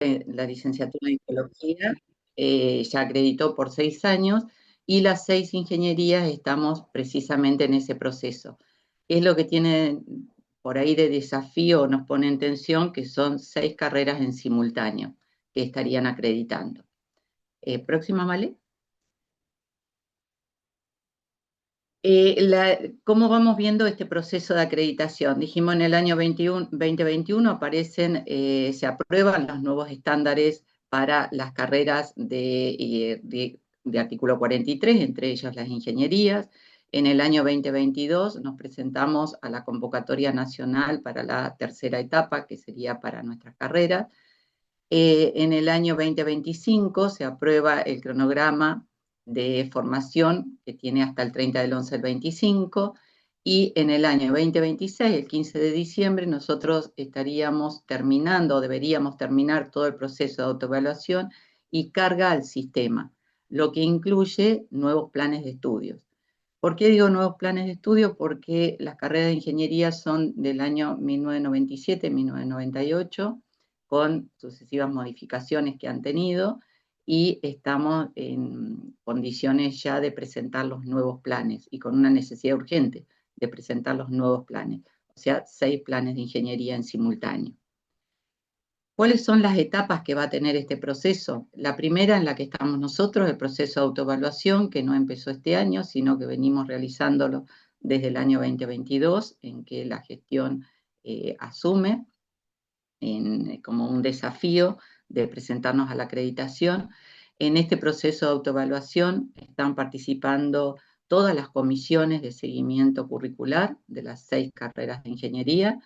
la licenciatura en Geología, ya acreditó por 6 años, y las 6 ingenierías estamos precisamente en ese proceso. Es lo que tiene por ahí de desafío, nos pone en tensión, que son 6 carreras en simultáneo que estarían acreditando. Próxima, ¿vale? ¿Cómo vamos viendo este proceso de acreditación? Dijimos en el año 2021 aparecen, se aprueban los nuevos estándares para las carreras de artículo 43, entre ellas las ingenierías. En el año 2022 nos presentamos a la convocatoria nacional para la tercera etapa, que sería para nuestras carreras. En el año 2025 se aprueba el cronograma de formación que tiene hasta el 30 del 11 del 25, y en el año 2026, el 15 de diciembre, nosotros estaríamos terminando, deberíamos terminar todo el proceso de autoevaluación y carga al sistema, lo que incluye nuevos planes de estudios. ¿Por qué digo nuevos planes de estudio? Porque las carreras de ingeniería son del año 1997-1998, con sucesivas modificaciones que han tenido, y estamos en condiciones ya de presentar los nuevos planes y con una necesidad urgente de presentar los nuevos planes, o sea, 6 planes de ingeniería en simultáneo. ¿Cuáles son las etapas que va a tener este proceso? La primera en la que estamos nosotros, el proceso de autoevaluación, que no empezó este año, sino que venimos realizándolo desde el año 2022, en que la gestión asume como un desafío de presentarnos a la acreditación. En este proceso de autoevaluación están participando todas las comisiones de seguimiento curricular de las 6 carreras de ingeniería,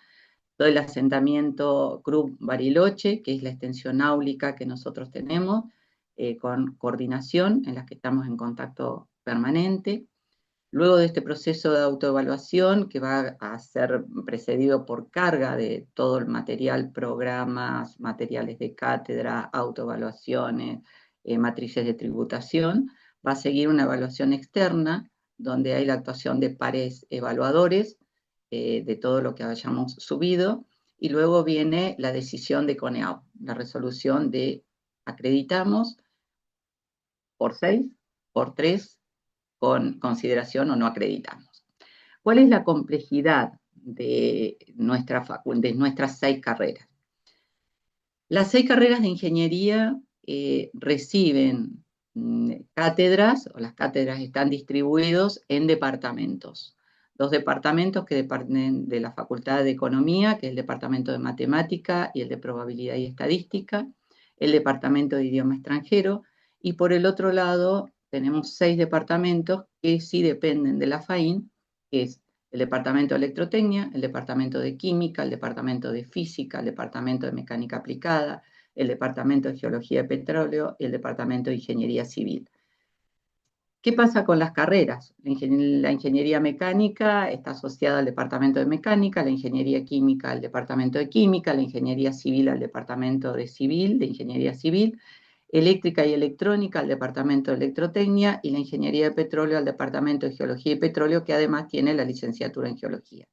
todo el asentamiento CRUB Bariloche, que es la extensión áulica que nosotros tenemos, con coordinación en la que estamos en contacto permanente. Luego de este proceso de autoevaluación, que va a ser precedido por carga de todo el material, programas, materiales de cátedra, autoevaluaciones, matrices de tributación, va a seguir una evaluación externa, donde hay la actuación de pares evaluadores de todo lo que hayamos subido, y luego viene la decisión de CONEAU, la resolución de acreditamos por 6, por 3, con consideración o no acreditamos. ¿Cuál es la complejidad de nuestras 6 carreras? Las 6 carreras de ingeniería reciben cátedras, o las cátedras están distribuidos en departamentos. Dos departamentos que dependen de la Facultad de Economía, que es el Departamento de Matemática y el de Probabilidad y Estadística, el Departamento de Idioma Extranjero, y por el otro lado tenemos 6 departamentos que sí dependen de la FAIN, que es el Departamento de Electrotecnia, el Departamento de Química, el Departamento de Física, el Departamento de Mecánica Aplicada, el Departamento de Geología de Petróleo y el Departamento de Ingeniería Civil. ¿Qué pasa con las carreras? La ingeniería mecánica está asociada al departamento de mecánica, la ingeniería química al departamento de química, la ingeniería civil al departamento de ingeniería civil, eléctrica y electrónica al departamento de electrotecnia, y la ingeniería de petróleo al departamento de geología y petróleo, que además tiene la licenciatura en geología.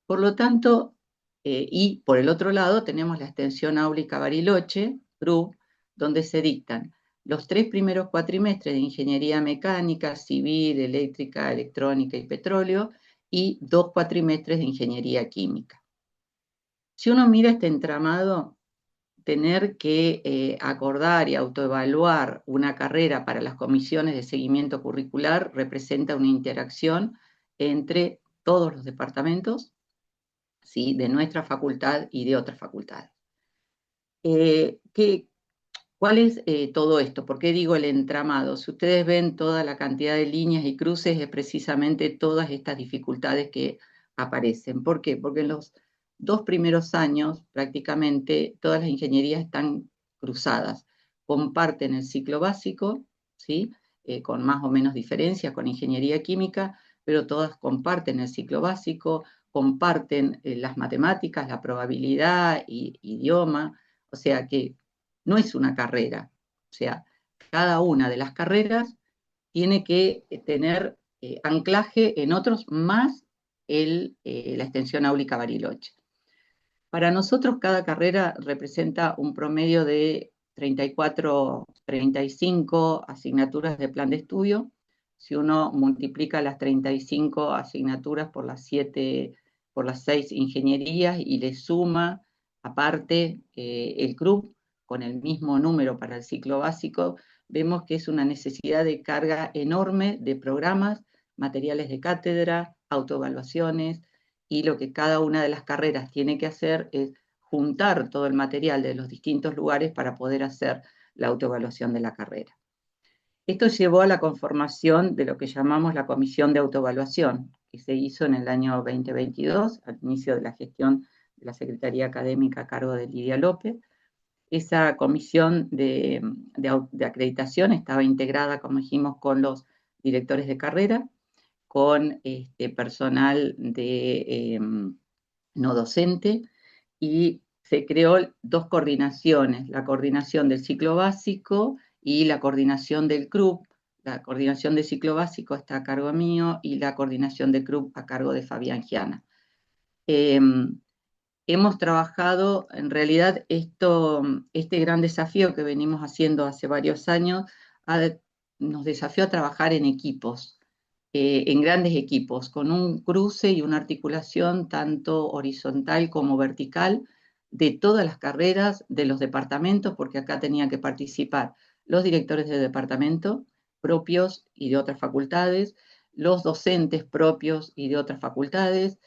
Por lo tanto, y por el otro lado tenemos la extensión áulica Bariloche, GRUB, donde se dictan los 3 primeros cuatrimestres de ingeniería mecánica, civil, eléctrica, electrónica y petróleo, y 2 cuatrimestres de ingeniería química. Si uno mira este entramado, tener que acordar y autoevaluar una carrera para las comisiones de seguimiento curricular representa una interacción entre todos los departamentos, ¿sí?, de nuestra facultad y de otras facultades. ¿Cuál es todo esto? ¿Por qué digo el entramado? Si ustedes ven toda la cantidad de líneas y cruces, es precisamente todas estas dificultades que aparecen. ¿Por qué? Porque en los 2 primeros años prácticamente todas las ingenierías están cruzadas, comparten el ciclo básico, ¿sí?, con más o menos diferencias con ingeniería química, pero todas comparten el ciclo básico, comparten las matemáticas, la probabilidad, y idioma, o sea que no es una carrera. O sea, cada una de las carreras tiene que tener anclaje en otros más la extensión áulica Bariloche. Para nosotros cada carrera representa un promedio de 34, 35 asignaturas de plan de estudio. Si uno multiplica las 35 asignaturas por las 7, por las 6 ingenierías y le suma aparte el CRUB con el mismo número para el ciclo básico, vemos que es una necesidad de carga enorme de programas, materiales de cátedra, autoevaluaciones, y lo que cada una de las carreras tiene que hacer es juntar todo el material de los distintos lugares para poder hacer la autoevaluación de la carrera. Esto llevó a la conformación de lo que llamamos la Comisión de Autoevaluación, que se hizo en el año 2022, al inicio de la gestión de la Secretaría Académica a cargo de Lidia López. Esa comisión de acreditación estaba integrada, como dijimos, con los directores de carrera, con personal de no docente, y se creó 2 coordinaciones, la coordinación del ciclo básico y la coordinación del CRUB. La coordinación del ciclo básico está a cargo mío y la coordinación del CRUB a cargo de Fabián Giana. Hemos trabajado, en realidad, este gran desafío que venimos haciendo hace varios años, nos desafió a trabajar en equipos, en grandes equipos, con un cruce y una articulación tanto horizontal como vertical de todas las carreras, de los departamentos, porque acá tenían que participar los directores de departamento propios y de otras facultades, los docentes propios y de otras facultades,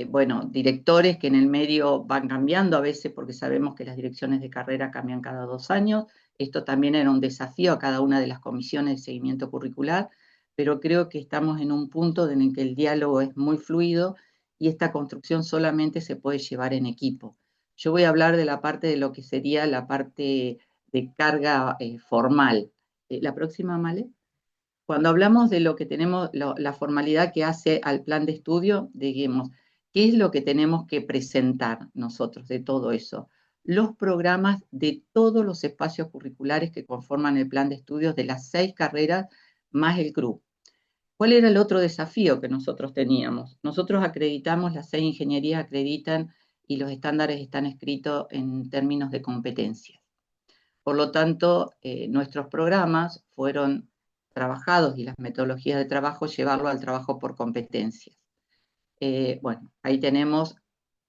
bueno, directores que en el medio van cambiando a veces, porque sabemos que las direcciones de carrera cambian cada 2 años. Esto también era un desafío a cada una de las comisiones de seguimiento curricular, pero creo que estamos en un punto en el que el diálogo es muy fluido y esta construcción solamente se puede llevar en equipo. Yo voy a hablar de la parte de lo que sería la parte de carga formal. La próxima, Male. Cuando hablamos de lo que tenemos, la formalidad que hace al plan de estudio, digamos, ¿qué es lo que tenemos que presentar nosotros de todo eso? Los programas de todos los espacios curriculares que conforman el plan de estudios de las 6 carreras más el CRUB. ¿Cuál era el otro desafío que nosotros teníamos? Nosotros acreditamos, las 6 ingenierías acreditan y los estándares están escritos en términos de competencias. Por lo tanto, nuestros programas fueron trabajados y las metodologías de trabajo llevarlo al trabajo por competencias. Bueno, ahí tenemos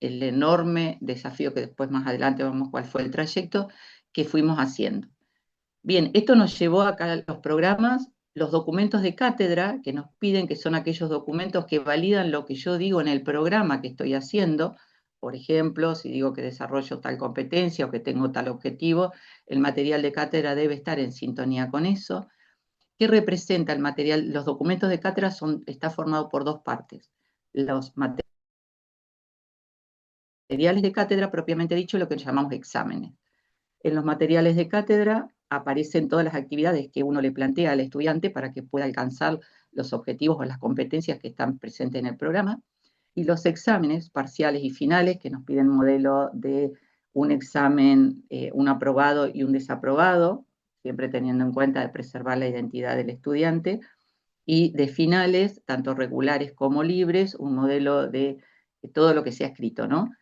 el enorme desafío que después más adelante vemos cuál fue el trayecto que fuimos haciendo. Bien, esto nos llevó acá a los programas, los documentos de cátedra que nos piden, que son aquellos documentos que validan lo que yo digo en el programa que estoy haciendo. Por ejemplo, si digo que desarrollo tal competencia o que tengo tal objetivo, el material de cátedra debe estar en sintonía con eso. ¿Qué representa el material? Los documentos de cátedra está formado por 2 partes. Los materiales de cátedra, propiamente dicho, lo que llamamos exámenes. En los materiales de cátedra aparecen todas las actividades que uno le plantea al estudiante para que pueda alcanzar los objetivos o las competencias que están presentes en el programa, y los exámenes parciales y finales que nos piden modelo de un examen, un aprobado y un desaprobado, siempre teniendo en cuenta de preservar la identidad del estudiante, y de finales, tanto regulares como libres, un modelo de todo lo que sea escrito, ¿no?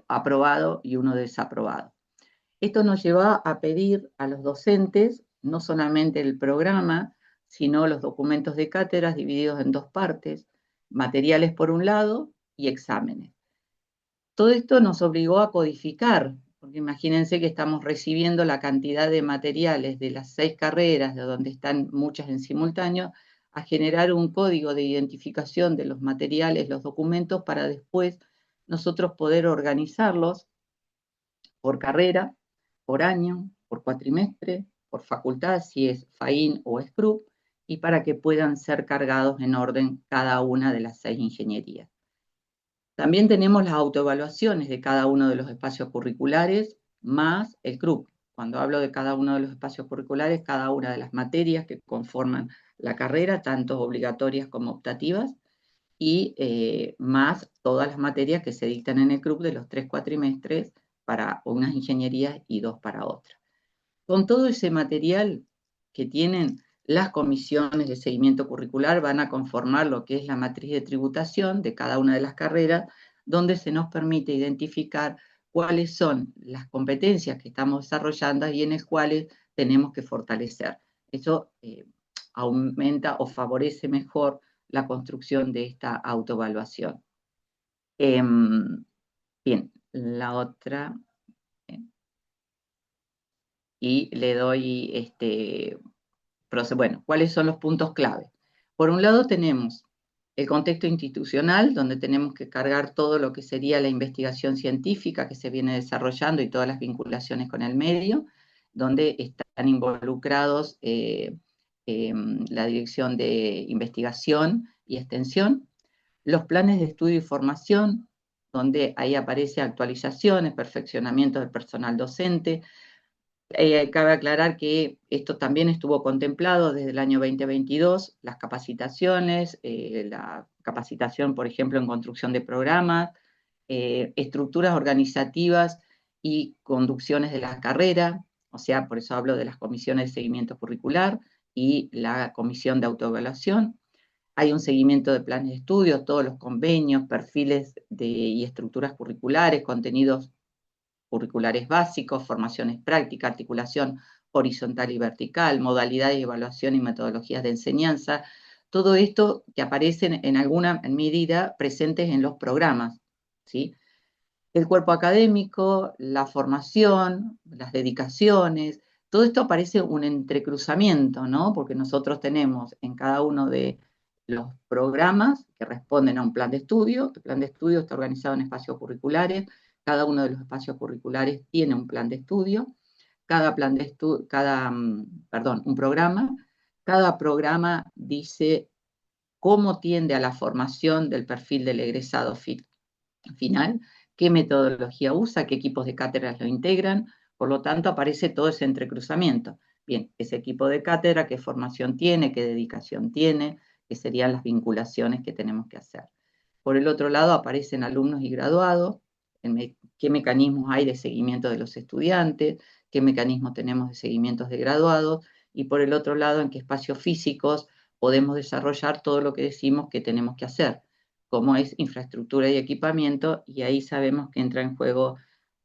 Aprobado y uno desaprobado. Esto nos lleva a pedir a los docentes no solamente el programa, sino los documentos de cátedras divididos en 2 partes, materiales por un lado y exámenes. Todo esto nos obligó a codificar, porque imagínense que estamos recibiendo la cantidad de materiales de las 6 carreras, de donde están muchas en simultáneo, a generar un código de identificación de los materiales, los documentos, para después nosotros poder organizarlos por carrera, por año, por cuatrimestre, por facultad, si es FAIN o SCRUB, y para que puedan ser cargados en orden cada una de las 6 ingenierías. También tenemos las autoevaluaciones de cada uno de los espacios curriculares, más el CRUB. Cuando hablo de cada uno de los espacios curriculares, cada una de las materias que conforman la carrera, tanto obligatorias como optativas, y más todas las materias que se dictan en el CRUB de los 3 cuatrimestres para unas ingenierías y 2 para otras. Con todo ese material que tienen, las comisiones de seguimiento curricular van a conformar lo que es la matriz de tributación de cada una de las carreras, donde se nos permite identificar cuáles son las competencias que estamos desarrollando y en las cuales tenemos que fortalecer. Eso aumenta o favorece mejor la construcción de esta autoevaluación. Bien, la otra. Y le doy, bueno, ¿cuáles son los puntos clave? Por un lado tenemos el contexto institucional, donde tenemos que cargar todo lo que sería la investigación científica que se viene desarrollando y todas las vinculaciones con el medio, donde están involucrados la Dirección de Investigación y Extensión, los planes de estudio y formación, donde ahí aparece actualizaciones, perfeccionamiento del personal docente. Cabe aclarar que esto también estuvo contemplado desde el año 2022, las capacitaciones, la capacitación, por ejemplo, en construcción de programas, estructuras organizativas y conducciones de la carrera, o sea, por eso hablo de las comisiones de seguimiento curricular y la comisión de autoevaluación. Hay un seguimiento de planes de estudio, todos los convenios, perfiles y estructuras curriculares, contenidos curriculares básicos, formaciones prácticas, articulación horizontal y vertical, modalidades de evaluación y metodologías de enseñanza, todo esto que aparecen en alguna medida presentes en los programas, ¿sí? El cuerpo académico, la formación, las dedicaciones, todo esto parece un entrecruzamiento, ¿no? Porque nosotros tenemos en cada uno de los programas que responden a un plan de estudio. El plan de estudio está organizado en espacios curriculares. Cada uno de los espacios curriculares tiene un plan de estudio. Cada plan de estudio, un programa. Cada programa dice cómo tiende a la formación del perfil del egresado final, qué metodología usa, qué equipos de cátedras lo integran, por lo tanto aparece todo ese entrecruzamiento. Bien, ese equipo de cátedra, qué formación tiene, qué dedicación tiene, qué serían las vinculaciones que tenemos que hacer. Por el otro lado aparecen alumnos y graduados, qué mecanismos hay de seguimiento de los estudiantes, qué mecanismos tenemos de seguimientos de graduados, y por el otro lado en qué espacios físicos podemos desarrollar todo lo que decimos que tenemos que hacer, como es infraestructura y equipamiento, y ahí sabemos que entra en juego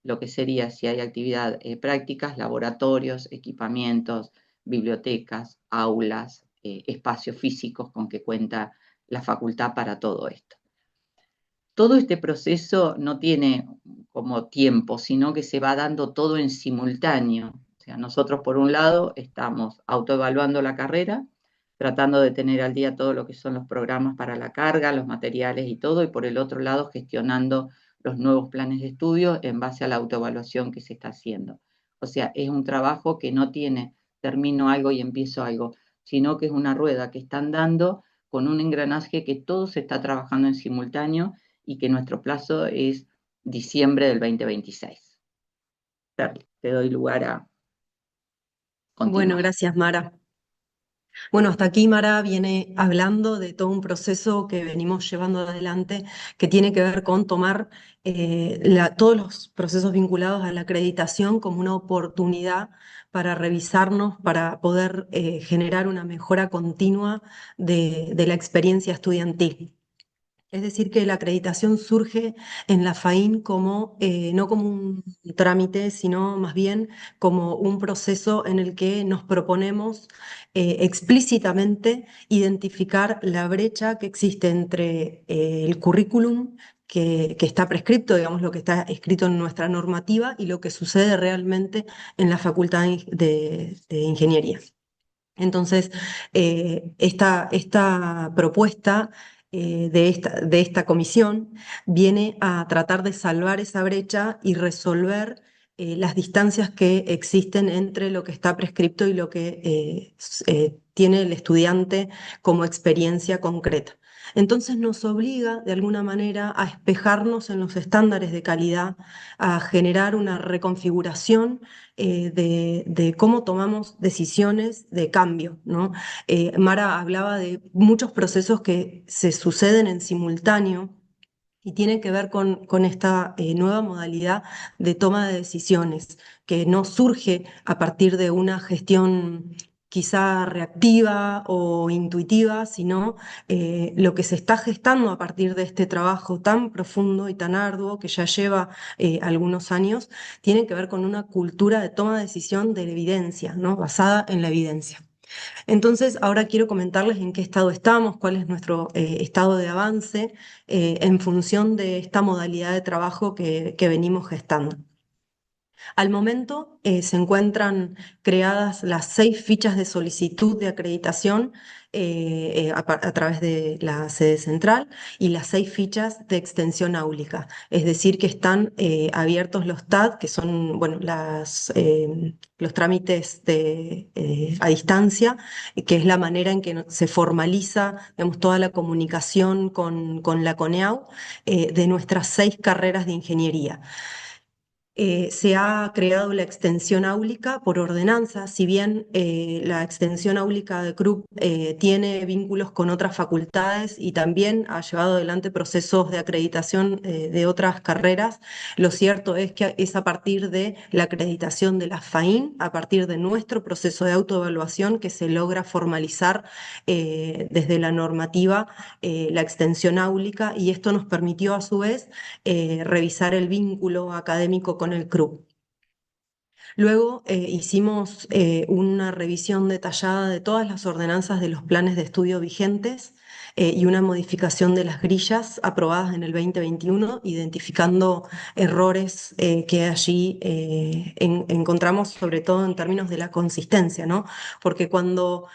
lo que sería si hay actividad prácticas, laboratorios, equipamientos, bibliotecas, aulas, espacios físicos con que cuenta la facultad para todo esto. Todo este proceso no tiene como tiempo, sino que se va dando todo en simultáneo. O sea, nosotros por un lado estamos autoevaluando la carrera, tratando de tener al día todo lo que son los programas para la carga, los materiales y todo, y por el otro lado gestionando los nuevos planes de estudio en base a la autoevaluación que se está haciendo. O sea, es un trabajo que no tiene termino algo y empiezo algo, sino que es una rueda que están dando con un engranaje que todo se está trabajando en simultáneo y que nuestro plazo es diciembre del 2026. Te doy lugar a continuar. Bueno, gracias, Mara. Bueno, hasta aquí Mara viene hablando de todo un proceso que venimos llevando adelante que tiene que ver con tomar todos los procesos vinculados a la acreditación como una oportunidad para revisarnos, para poder generar una mejora continua de la experiencia estudiantil. Es decir, que la acreditación surge en la FAIN como, no como un trámite, sino más bien como un proceso en el que nos proponemos explícitamente identificar la brecha que existe entre el currículum que está prescripto, digamos, lo que está escrito en nuestra normativa y lo que sucede realmente en la Facultad de Ingeniería. Entonces, esta propuesta de esta comisión viene a tratar de salvar esa brecha y resolver las distancias que existen entre lo que está prescripto y lo que tiene el estudiante como experiencia concreta. Entonces nos obliga de alguna manera a espejarnos en los estándares de calidad, a generar una reconfiguración de cómo tomamos decisiones de cambio, ¿no? Mara hablaba de muchos procesos que se suceden en simultáneo y tiene que ver con esta nueva modalidad de toma de decisiones, que no surge a partir de una gestión quizá reactiva o intuitiva, sino lo que se está gestando a partir de este trabajo tan profundo y tan arduo que ya lleva algunos años, tiene que ver con una cultura de toma de decisión de la evidencia, ¿no? Basada en la evidencia. Entonces, ahora quiero comentarles en qué estado estamos, cuál es nuestro estado de avance en función de esta modalidad de trabajo que venimos gestando. Al momento se encuentran creadas las 6 fichas de solicitud de acreditación a través de la sede central y las 6 fichas de extensión áulica. Es decir, que están abiertos los TAD, que son bueno, los trámites a distancia, que es la manera en que se formaliza digamos, toda la comunicación con la CONEAU de nuestras 6 carreras de ingeniería. Se ha creado la extensión áulica por ordenanza, si bien la extensión áulica de CRUB tiene vínculos con otras facultades y también ha llevado adelante procesos de acreditación de otras carreras, lo cierto es que es a partir de la acreditación de la FAIN, a partir de nuestro proceso de autoevaluación, que se logra formalizar desde la normativa la extensión áulica, y esto nos permitió a su vez revisar el vínculo académico con el CRUB. Luego hicimos una revisión detallada de todas las ordenanzas de los planes de estudio vigentes y una modificación de las grillas aprobadas en el 2021, identificando errores que allí encontramos, sobre todo en términos de la consistencia, ¿no? Porque cuando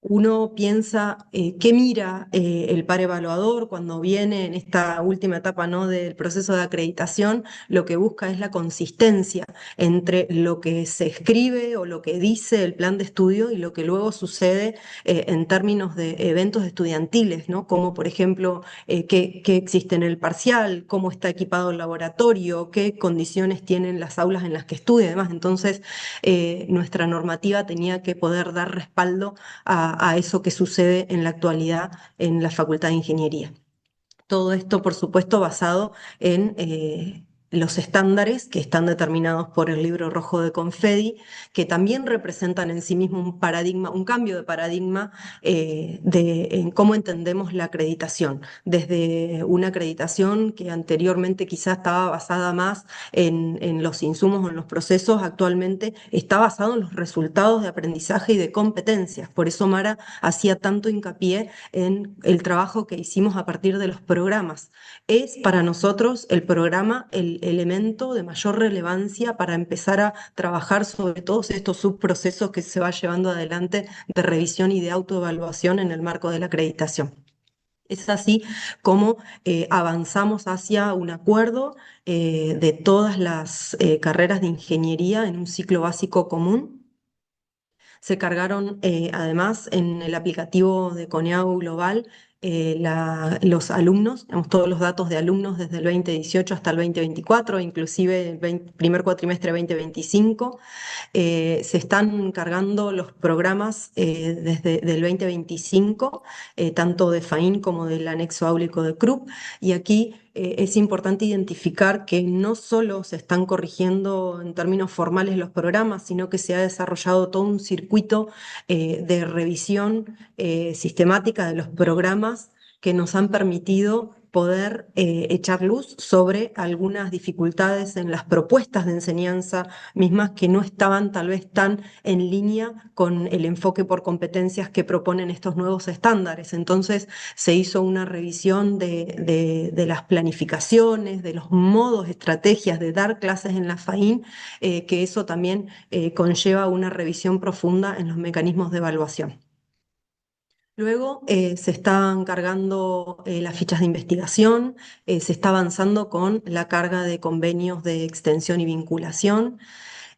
uno piensa qué mira el par evaluador cuando viene en esta última etapa, ¿no? del proceso de acreditación, lo que busca es la consistencia entre lo que se escribe o lo que dice el plan de estudio y lo que luego sucede en términos de eventos estudiantiles, ¿no? Como por ejemplo qué existe en el parcial, cómo está equipado el laboratorio, qué condiciones tienen las aulas en las que estudia y demás. Entonces, nuestra normativa tenía que poder dar respaldo a eso que sucede en la actualidad en la Facultad de Ingeniería. Todo esto, por supuesto, basado en los estándares que están determinados por el Libro Rojo de Confedi, que también representan en sí mismo un paradigma, un cambio de paradigma en cómo entendemos la acreditación. Desde una acreditación que anteriormente quizás estaba basada más en los insumos o en los procesos, actualmente está basado en los resultados de aprendizaje y de competencias. Por eso Mara hacía tanto hincapié en el trabajo que hicimos a partir de los programas. Es para nosotros el programa el elemento de mayor relevancia para empezar a trabajar sobre todos estos subprocesos que se va llevando adelante de revisión y de autoevaluación en el marco de la acreditación. Es así como avanzamos hacia un acuerdo de todas las carreras de ingeniería en un ciclo básico común. Se cargaron además en el aplicativo de Coneau Global los alumnos, digamos, todos los datos de alumnos desde el 2018 hasta el 2024, inclusive el primer cuatrimestre 2025. Se están cargando los programas desde el 2025, tanto de FAIN como del anexo áulico de CRUB, y aquí es importante identificar que no solo se están corrigiendo en términos formales los programas, sino que se ha desarrollado todo un circuito de revisión sistemática de los programas que nos han permitido poder echar luz sobre algunas dificultades en las propuestas de enseñanza mismas que no estaban tal vez tan en línea con el enfoque por competencias que proponen estos nuevos estándares. Entonces se hizo una revisión de las planificaciones, de los modos, estrategias de dar clases en la FAIN, que eso también conlleva una revisión profunda en los mecanismos de evaluación. Luego se están cargando las fichas de investigación, se está avanzando con la carga de convenios de extensión y vinculación,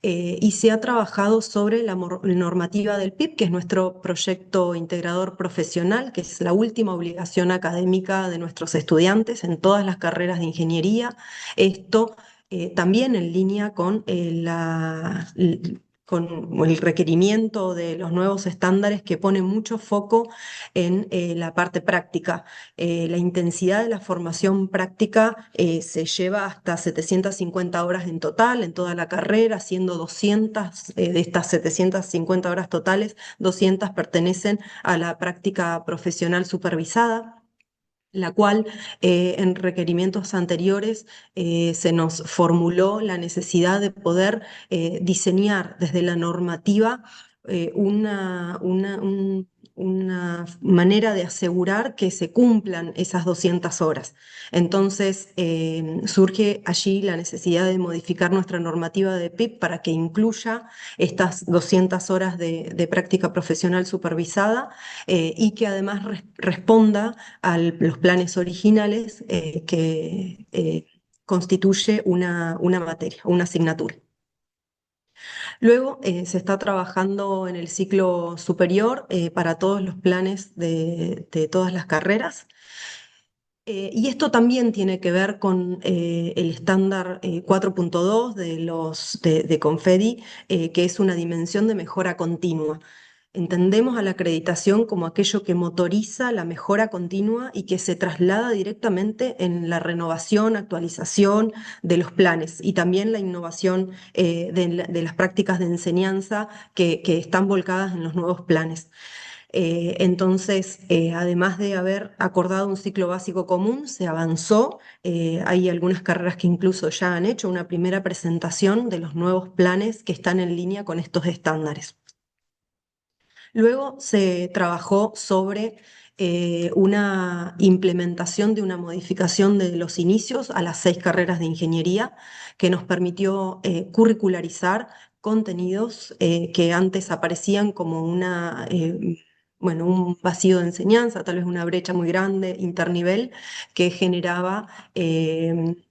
y se ha trabajado sobre la normativa del PIB, que es nuestro proyecto integrador profesional, que es la última obligación académica de nuestros estudiantes en todas las carreras de ingeniería. Esto también en línea con con el requerimiento de los nuevos estándares que pone mucho foco en la parte práctica. La intensidad de la formación práctica se lleva hasta 750 horas en total en toda la carrera, siendo 200 de estas 750 horas totales, 200 pertenecen a la práctica profesional supervisada, la cual en requerimientos anteriores se nos formuló la necesidad de poder diseñar desde la normativa una manera de asegurar que se cumplan esas 200 horas. Entonces surge allí la necesidad de modificar nuestra normativa de PIP para que incluya estas 200 horas de práctica profesional supervisada y que además responda a los planes originales que constituye una materia, una asignatura. Luego se está trabajando en el ciclo superior para todos los planes de todas las carreras. Y esto también tiene que ver con el estándar 4.2 de Confedi, que es una dimensión de mejora continua. Entendemos a la acreditación como aquello que motoriza la mejora continua y que se traslada directamente en la renovación, actualización de los planes y también la innovación de las prácticas de enseñanza que están volcadas en los nuevos planes. Entonces, además de haber acordado un ciclo básico común, se avanzó. Hay algunas carreras que incluso ya han hecho una primera presentación de los nuevos planes que están en línea con estos estándares. Luego se trabajó sobre una implementación de una modificación de los inicios a las 6 carreras de ingeniería que nos permitió curricularizar contenidos que antes aparecían como bueno, un vacío de enseñanza, tal vez una brecha muy grande, internivel, que generaba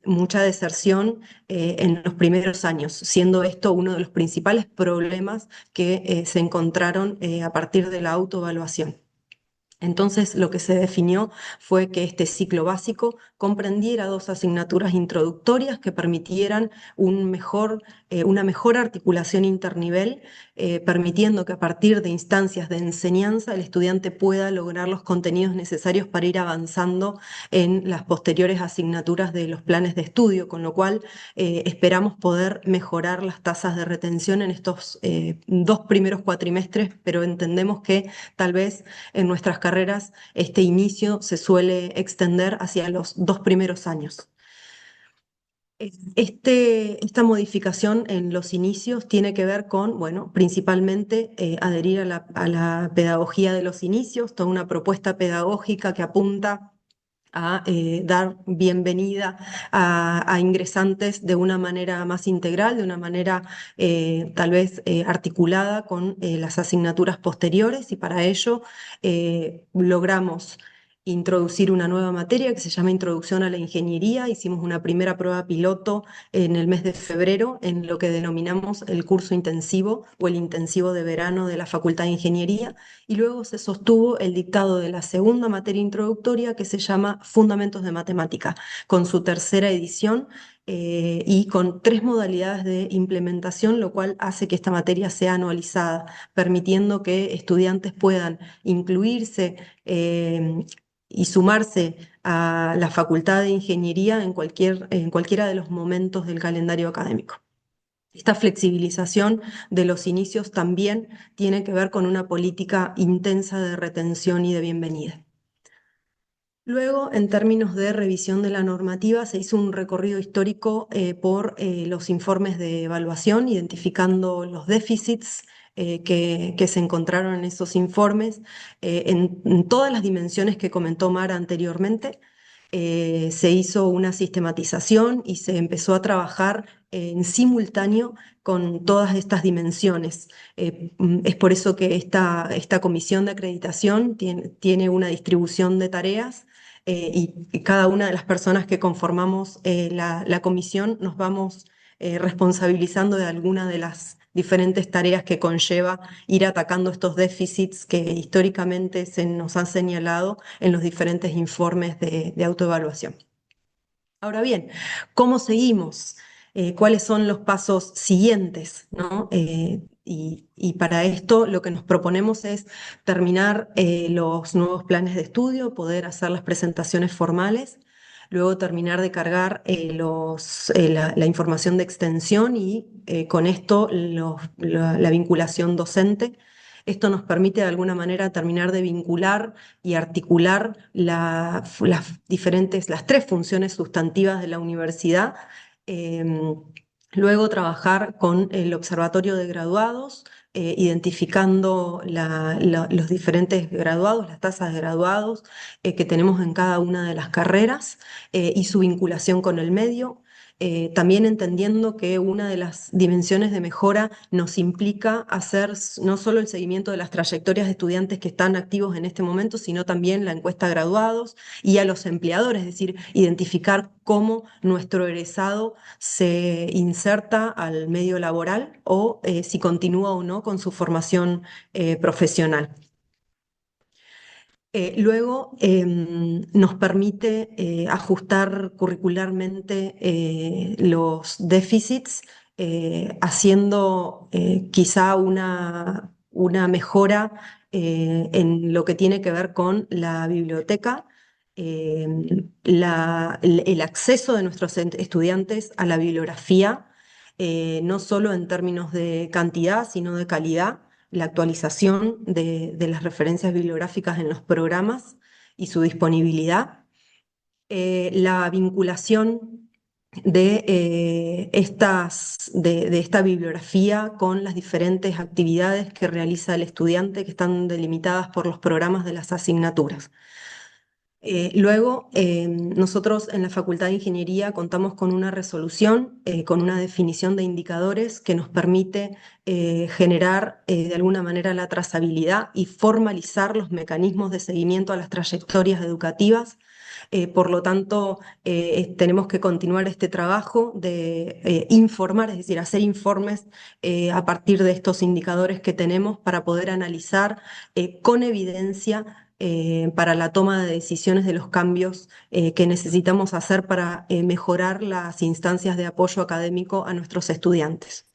mucha deserción en los primeros años, siendo esto uno de los principales problemas que se encontraron a partir de la autoevaluación. Entonces, lo que se definió fue que este ciclo básico comprendiera 2 asignaturas introductorias que permitieran una mejor articulación internivel, permitiendo que a partir de instancias de enseñanza el estudiante pueda lograr los contenidos necesarios para ir avanzando en las posteriores asignaturas de los planes de estudio, con lo cual esperamos poder mejorar las tasas de retención en estos 2 primeros cuatrimestres, pero entendemos que tal vez en nuestras carreras este inicio se suele extender hacia los 2 primeros años. Esta modificación en los inicios tiene que ver con, bueno, principalmente adherir a la pedagogía de los inicios, toda una propuesta pedagógica que apunta a dar bienvenida a ingresantes de una manera más integral, de una manera tal vez articulada con las asignaturas posteriores, y para ello logramos introducir una nueva materia que se llama Introducción a la Ingeniería. Hicimos una primera prueba piloto en el mes de febrero en lo que denominamos el curso intensivo o el intensivo de verano de la Facultad de Ingeniería, y luego se sostuvo el dictado de la segunda materia introductoria que se llama Fundamentos de Matemática, con su tercera edición y con 3 modalidades de implementación, lo cual hace que esta materia sea anualizada, permitiendo que estudiantes puedan incluirse y sumarse a la Facultad de Ingeniería en cualquiera de los momentos del calendario académico. Esta flexibilización de los inicios también tiene que ver con una política intensa de retención y de bienvenida. Luego, en términos de revisión de la normativa, se hizo un recorrido histórico por los informes de evaluación, identificando los déficits que se encontraron en esos informes en todas las dimensiones que comentó Mara anteriormente. Se hizo una sistematización y se empezó a trabajar en simultáneo con todas estas dimensiones. Es por eso que esta comisión de acreditación tiene una distribución de tareas y cada una de las personas que conformamos la comisión nos vamos responsabilizando de alguna de las diferentes tareas que conlleva ir atacando estos déficits que históricamente se nos han señalado en los diferentes informes de autoevaluación. Ahora bien, ¿cómo seguimos? ¿Cuáles son los pasos siguientes, ¿no? y para esto lo que nos proponemos es terminar los nuevos planes de estudio, poder hacer las presentaciones formales, luego terminar de cargar la información de extensión y con esto la vinculación docente. Esto nos permite de alguna manera terminar de vincular y articular las tres funciones sustantivas de la universidad. Luego trabajar con el observatorio de graduados, identificando los diferentes graduados, las tasas de graduados que tenemos en cada una de las carreras y su vinculación con el medio. También entendiendo que una de las dimensiones de mejora nos implica hacer no solo el seguimiento de las trayectorias de estudiantes que están activos en este momento, sino también la encuesta a graduados y a los empleadores, es decir, identificar cómo nuestro egresado se inserta al medio laboral o si continúa o no con su formación profesional. Luego nos permite ajustar curricularmente los déficits, haciendo quizá una mejora en lo que tiene que ver con la biblioteca, el acceso de nuestros estudiantes a la bibliografía, no solo en términos de cantidad, sino de calidad, la actualización de las referencias bibliográficas en los programas y su disponibilidad, la vinculación de esta bibliografía con las diferentes actividades que realiza el estudiante que están delimitadas por los programas de las asignaturas. Luego, nosotros en la Facultad de Ingeniería contamos con una resolución, con una definición de indicadores que nos permite generar de alguna manera la trazabilidad y formalizar los mecanismos de seguimiento a las trayectorias educativas. Por lo tanto, tenemos que continuar este trabajo de informar, es decir, hacer informes a partir de estos indicadores que tenemos para poder analizar con evidencia para la toma de decisiones de los cambios que necesitamos hacer para mejorar las instancias de apoyo académico a nuestros estudiantes.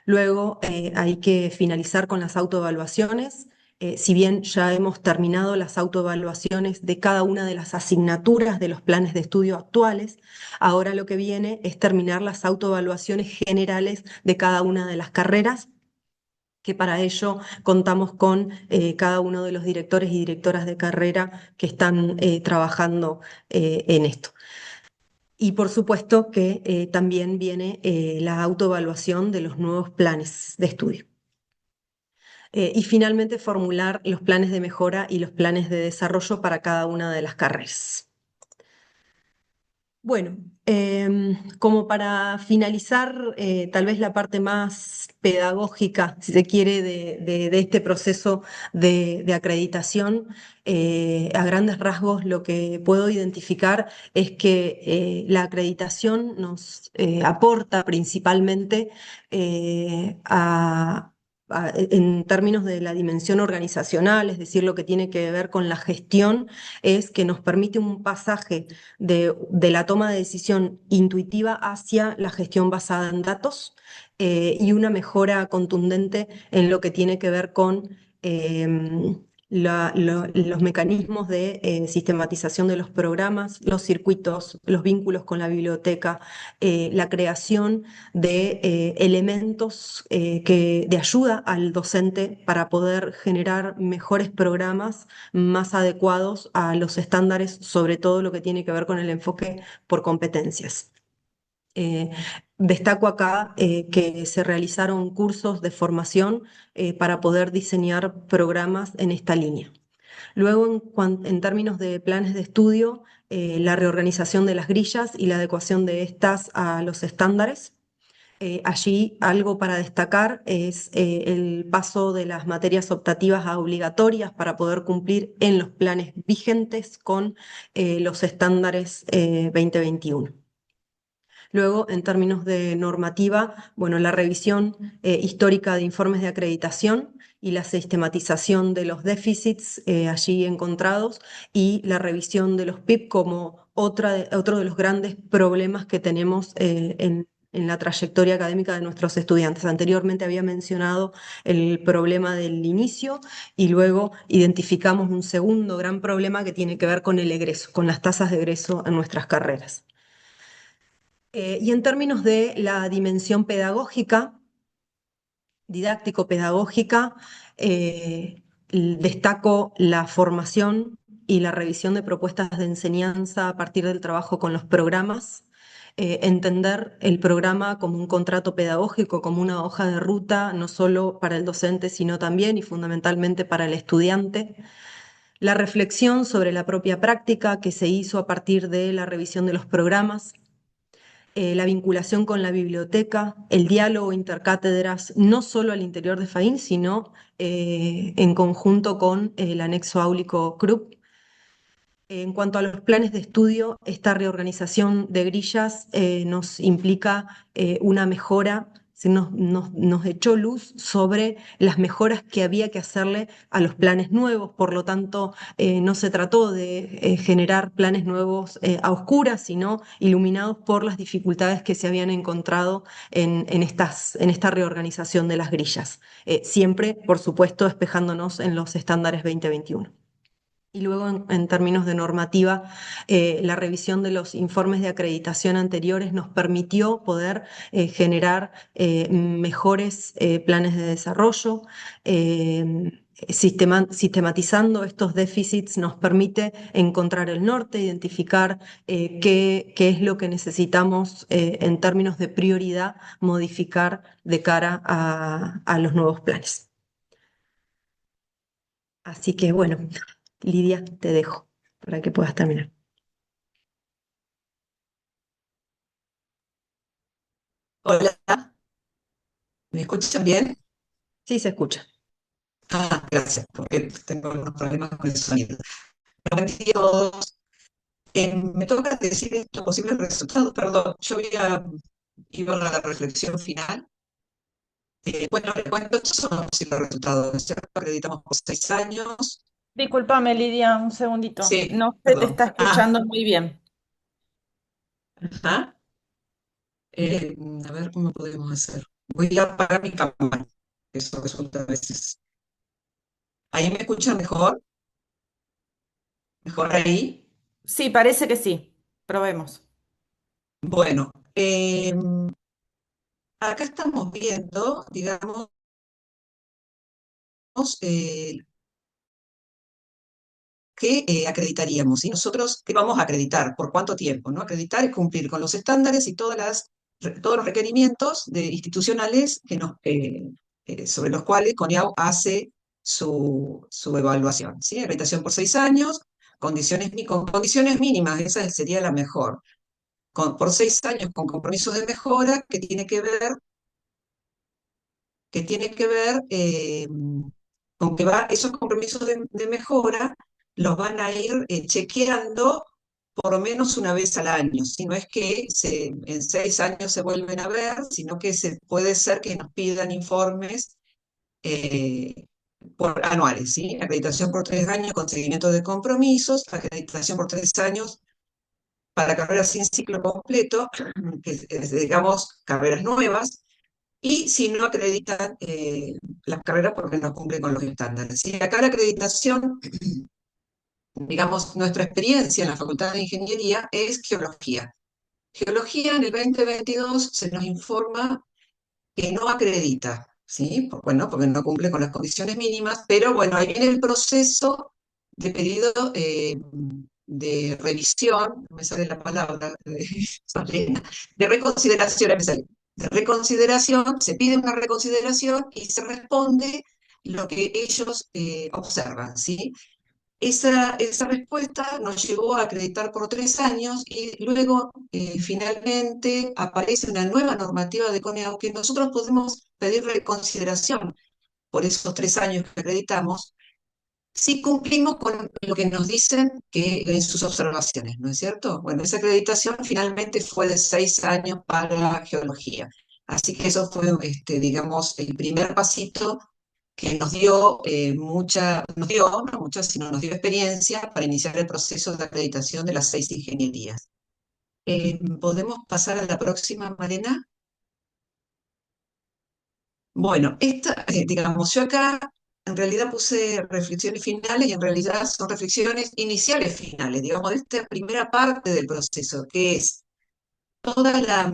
Luego hay que finalizar con las autoevaluaciones. Si bien ya hemos terminado las autoevaluaciones de cada una de las asignaturas de los planes de estudio actuales, ahora lo que viene es terminar las autoevaluaciones generales de cada una de las carreras, que para ello contamos con cada uno de los directores y directoras de carrera que están trabajando en esto. Y por supuesto que también viene la autoevaluación de los nuevos planes de estudio. Y finalmente formular los planes de mejora y los planes de desarrollo para cada una de las carreras. Bueno, como para finalizar, tal vez la parte más pedagógica, si se quiere, de este proceso de acreditación, a grandes rasgos lo que puedo identificar es que la acreditación nos aporta principalmente en términos de la dimensión organizacional, es decir, lo que tiene que ver con la gestión, es que nos permite un pasaje de la toma de decisión intuitiva hacia la gestión basada en datos y una mejora contundente en lo que tiene que ver con los mecanismos de sistematización de los programas, los circuitos, los vínculos con la biblioteca, la creación de elementos de ayuda al docente para poder generar mejores programas más adecuados a los estándares, sobre todo lo que tiene que ver con el enfoque por competencias. Destaco acá que se realizaron cursos de formación para poder diseñar programas en esta línea. Luego, en términos de planes de estudio, la reorganización de las grillas y la adecuación de estas a los estándares. Allí algo para destacar es el paso de las materias optativas a obligatorias para poder cumplir en los planes vigentes con los estándares 2021. Luego, en términos de normativa, bueno, la revisión histórica de informes de acreditación y la sistematización de los déficits allí encontrados y la revisión de los PIP como otro de los grandes problemas que tenemos en en la trayectoria académica de nuestros estudiantes. Anteriormente había mencionado el problema del inicio y luego identificamos un segundo gran problema que tiene que ver con el egreso, con las tasas de egreso en nuestras carreras. Y en términos de la dimensión pedagógica, didáctico-pedagógica, destaco la formación y la revisión de propuestas de enseñanza a partir del trabajo con los programas, entender el programa como un contrato pedagógico, como una hoja de ruta, no solo para el docente, sino también y fundamentalmente para el estudiante. La reflexión sobre la propia práctica que se hizo a partir de la revisión de los programas, la vinculación con la biblioteca, el diálogo intercátedras, no solo al interior de FAIN, sino en conjunto con el anexo áulico CRUB. En cuanto a los planes de estudio, esta reorganización de grillas nos implica una mejora, nos echó luz sobre las mejoras que había que hacerle a los planes nuevos. Por lo tanto, no se trató de generar planes nuevos a oscuras, sino iluminados por las dificultades que se habían encontrado en esta reorganización de las grillas. Siempre, por supuesto, espejándonos en los estándares 2021. Y luego, en términos de normativa, la revisión de los informes de acreditación anteriores nos permitió poder generar mejores planes de desarrollo. Sistematizando estos déficits nos permite encontrar el norte, identificar qué es lo que necesitamos en términos de prioridad modificar de cara a los nuevos planes. Así que bueno, Lidia, te dejo para que puedas terminar. Hola, ¿me escuchan bien? Sí, se escucha. Gracias, porque tengo algunos problemas con el sonido. Buen día a todos. Me toca decir estos posibles resultados, perdón, iba a la reflexión final. Bueno, les cuento, estos son los posibles resultados, ¿no es cierto? Acreditamos por 6 años. Discúlpame, Lidia, un segundito. Sí, No se te perdón. está escuchando muy bien. Ajá. A ver cómo podemos hacer. Voy a apagar mi cámara. Eso resulta a veces. ¿Ahí me escuchan mejor? ¿Mejor ahí? Sí, parece que sí. Probemos. Bueno, acá estamos viendo, digamos, eh, qué acreditaríamos. Y nosotros, ¿qué vamos a acreditar? ¿Por cuánto tiempo? ¿No? Acreditar es cumplir con los estándares y todos los requerimientos institucionales sobre los cuales CONEAU hace su evaluación. ¿Sí? Acreditación por 6 años, con condiciones mínimas, esa sería la mejor. Por 6 años con compromisos de mejora que tiene que ver con que esos compromisos de mejora los van a ir chequeando por lo menos una vez al año. Si no es que en 6 años se vuelven a ver, sino que puede ser que nos pidan informes eh, anuales, ¿sí? Acreditación por 3 años con seguimiento de compromisos, acreditación por 3 años para carreras sin ciclo completo, que digamos carreras nuevas, y si no acreditan las carreras porque no cumplen con los estándares. Y acá la acreditación, digamos, nuestra experiencia en la Facultad de Ingeniería es geología. Geología en el 2022 se nos informa que no acredita, ¿sí? Bueno, porque no cumple con las condiciones mínimas, pero bueno, ahí viene el proceso de pedido de revisión, no me sale la palabra, de reconsideración, de reconsideración, se pide una reconsideración y se responde lo que ellos observan, ¿sí? Esa respuesta nos llevó a acreditar por 3 años y luego finalmente aparece una nueva normativa de CONEAU que nosotros podemos pedir reconsideración por esos 3 años que acreditamos si cumplimos con lo que nos dicen que en sus observaciones, ¿no es cierto? Bueno, esa acreditación finalmente fue de 6 años para geología. Así que eso fue, digamos, el primer pasito que nos dio no mucha, sino nos dio experiencia para iniciar el proceso de acreditación de las 6 ingenierías. ¿Podemos pasar a la próxima, Marena? Bueno, digamos, yo acá en realidad puse reflexiones finales y en realidad son reflexiones iniciales finales, digamos, de esta primera parte del proceso, que es toda la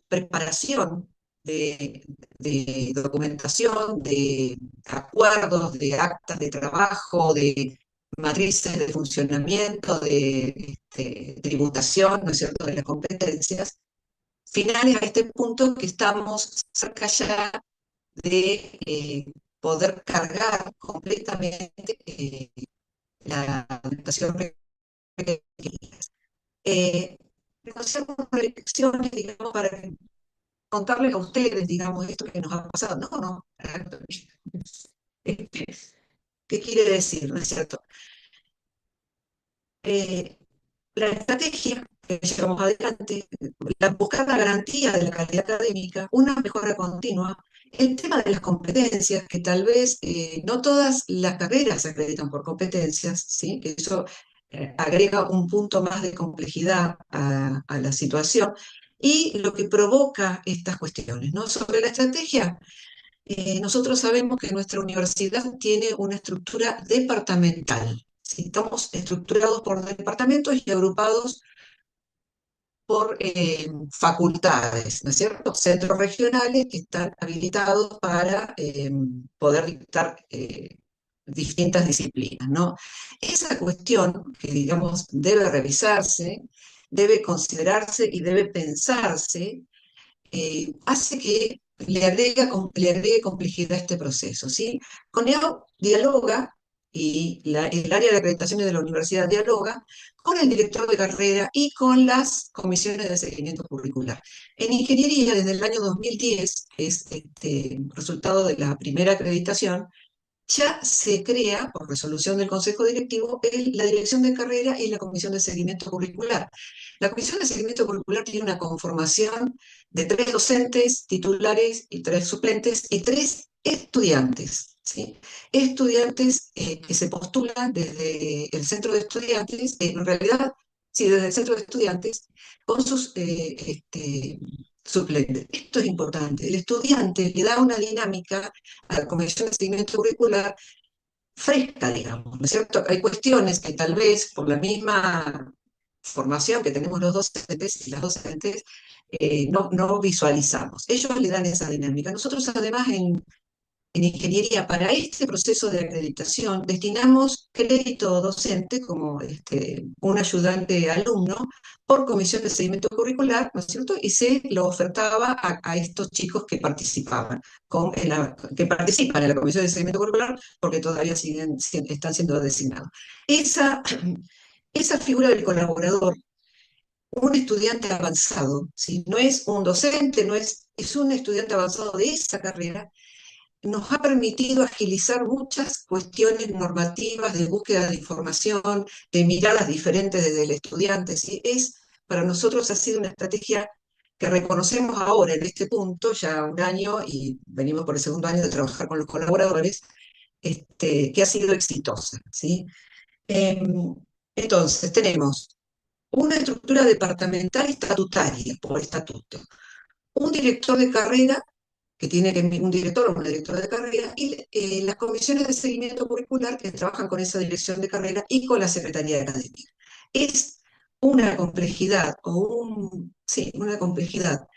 preparación de documentación, de acuerdos, de actas de trabajo, de matrices de funcionamiento, de tributación, ¿no es cierto?, de las competencias, finales a este punto que estamos cerca ya de poder cargar completamente la documentación requerida. Eh, Hacer unas reflexiones, digamos, para contarles a ustedes, digamos, esto que nos ha pasado. No, no. Este, ¿Qué quiere decir? ¿No es cierto? Eh, la estrategia que llevamos adelante, buscar la garantía de la calidad académica, una mejora continua, el tema de las competencias, que tal vez no todas las carreras se acreditan por competencias, ¿sí? Que eso agrega un punto más de complejidad a la situación, y lo que provoca estas cuestiones, ¿no? Sobre la estrategia, nosotros sabemos que nuestra universidad tiene una estructura departamental, ¿sí? Estamos estructurados por departamentos y agrupados por facultades, ¿no es cierto? Centros regionales que están habilitados para poder dictar distintas disciplinas, ¿no? Esa cuestión que, digamos, debe revisarse, debe considerarse y debe pensarse, hace que le agregue complejidad a este proceso, ¿sí? CONEAU dialoga, y el área de acreditaciones de la universidad dialoga con el director de carrera y con las comisiones de seguimiento curricular. En ingeniería, desde el año 2010, que es resultado de la primera acreditación, ya se crea, por resolución del Consejo Directivo, la dirección de carrera y la comisión de seguimiento curricular. La comisión de seguimiento curricular tiene una conformación de 3 docentes titulares y 3 suplentes y 3 estudiantes, ¿sí? Estudiantes que se postulan desde el centro de estudiantes, en realidad, sí, desde el centro de estudiantes, con sus suplentes. Esto es importante. El estudiante le da una dinámica a la comisión de seguimiento curricular fresca, digamos, ¿no es cierto? Hay cuestiones que tal vez por la misma formación que tenemos los docentes y las docentes, no visualizamos. Ellos le dan esa dinámica. Nosotros además en ingeniería, para este proceso de acreditación, destinamos crédito docente como un ayudante alumno por comisión de seguimiento curricular, ¿no es cierto? Y se lo ofertaba a estos chicos que participaban, que participan en la comisión de seguimiento curricular porque todavía están siendo designados. Esa figura del colaborador, un estudiante avanzado, ¿sí? No es un docente, es un estudiante avanzado de esa carrera, nos ha permitido agilizar muchas cuestiones normativas de búsqueda de información, de miradas diferentes desde el estudiante. ¿Sí? Para nosotros ha sido una estrategia que reconocemos ahora en este punto, ya un año, y venimos por el segundo año de trabajar con los colaboradores, que ha sido exitosa. ¿Sí? Entonces, tenemos una estructura departamental estatutaria por estatuto, un director de carrera que tiene un director o una directora de carrera, y las comisiones de seguimiento curricular que trabajan con esa dirección de carrera y con la Secretaría Académica. Es una complejidad, sí, una complejidad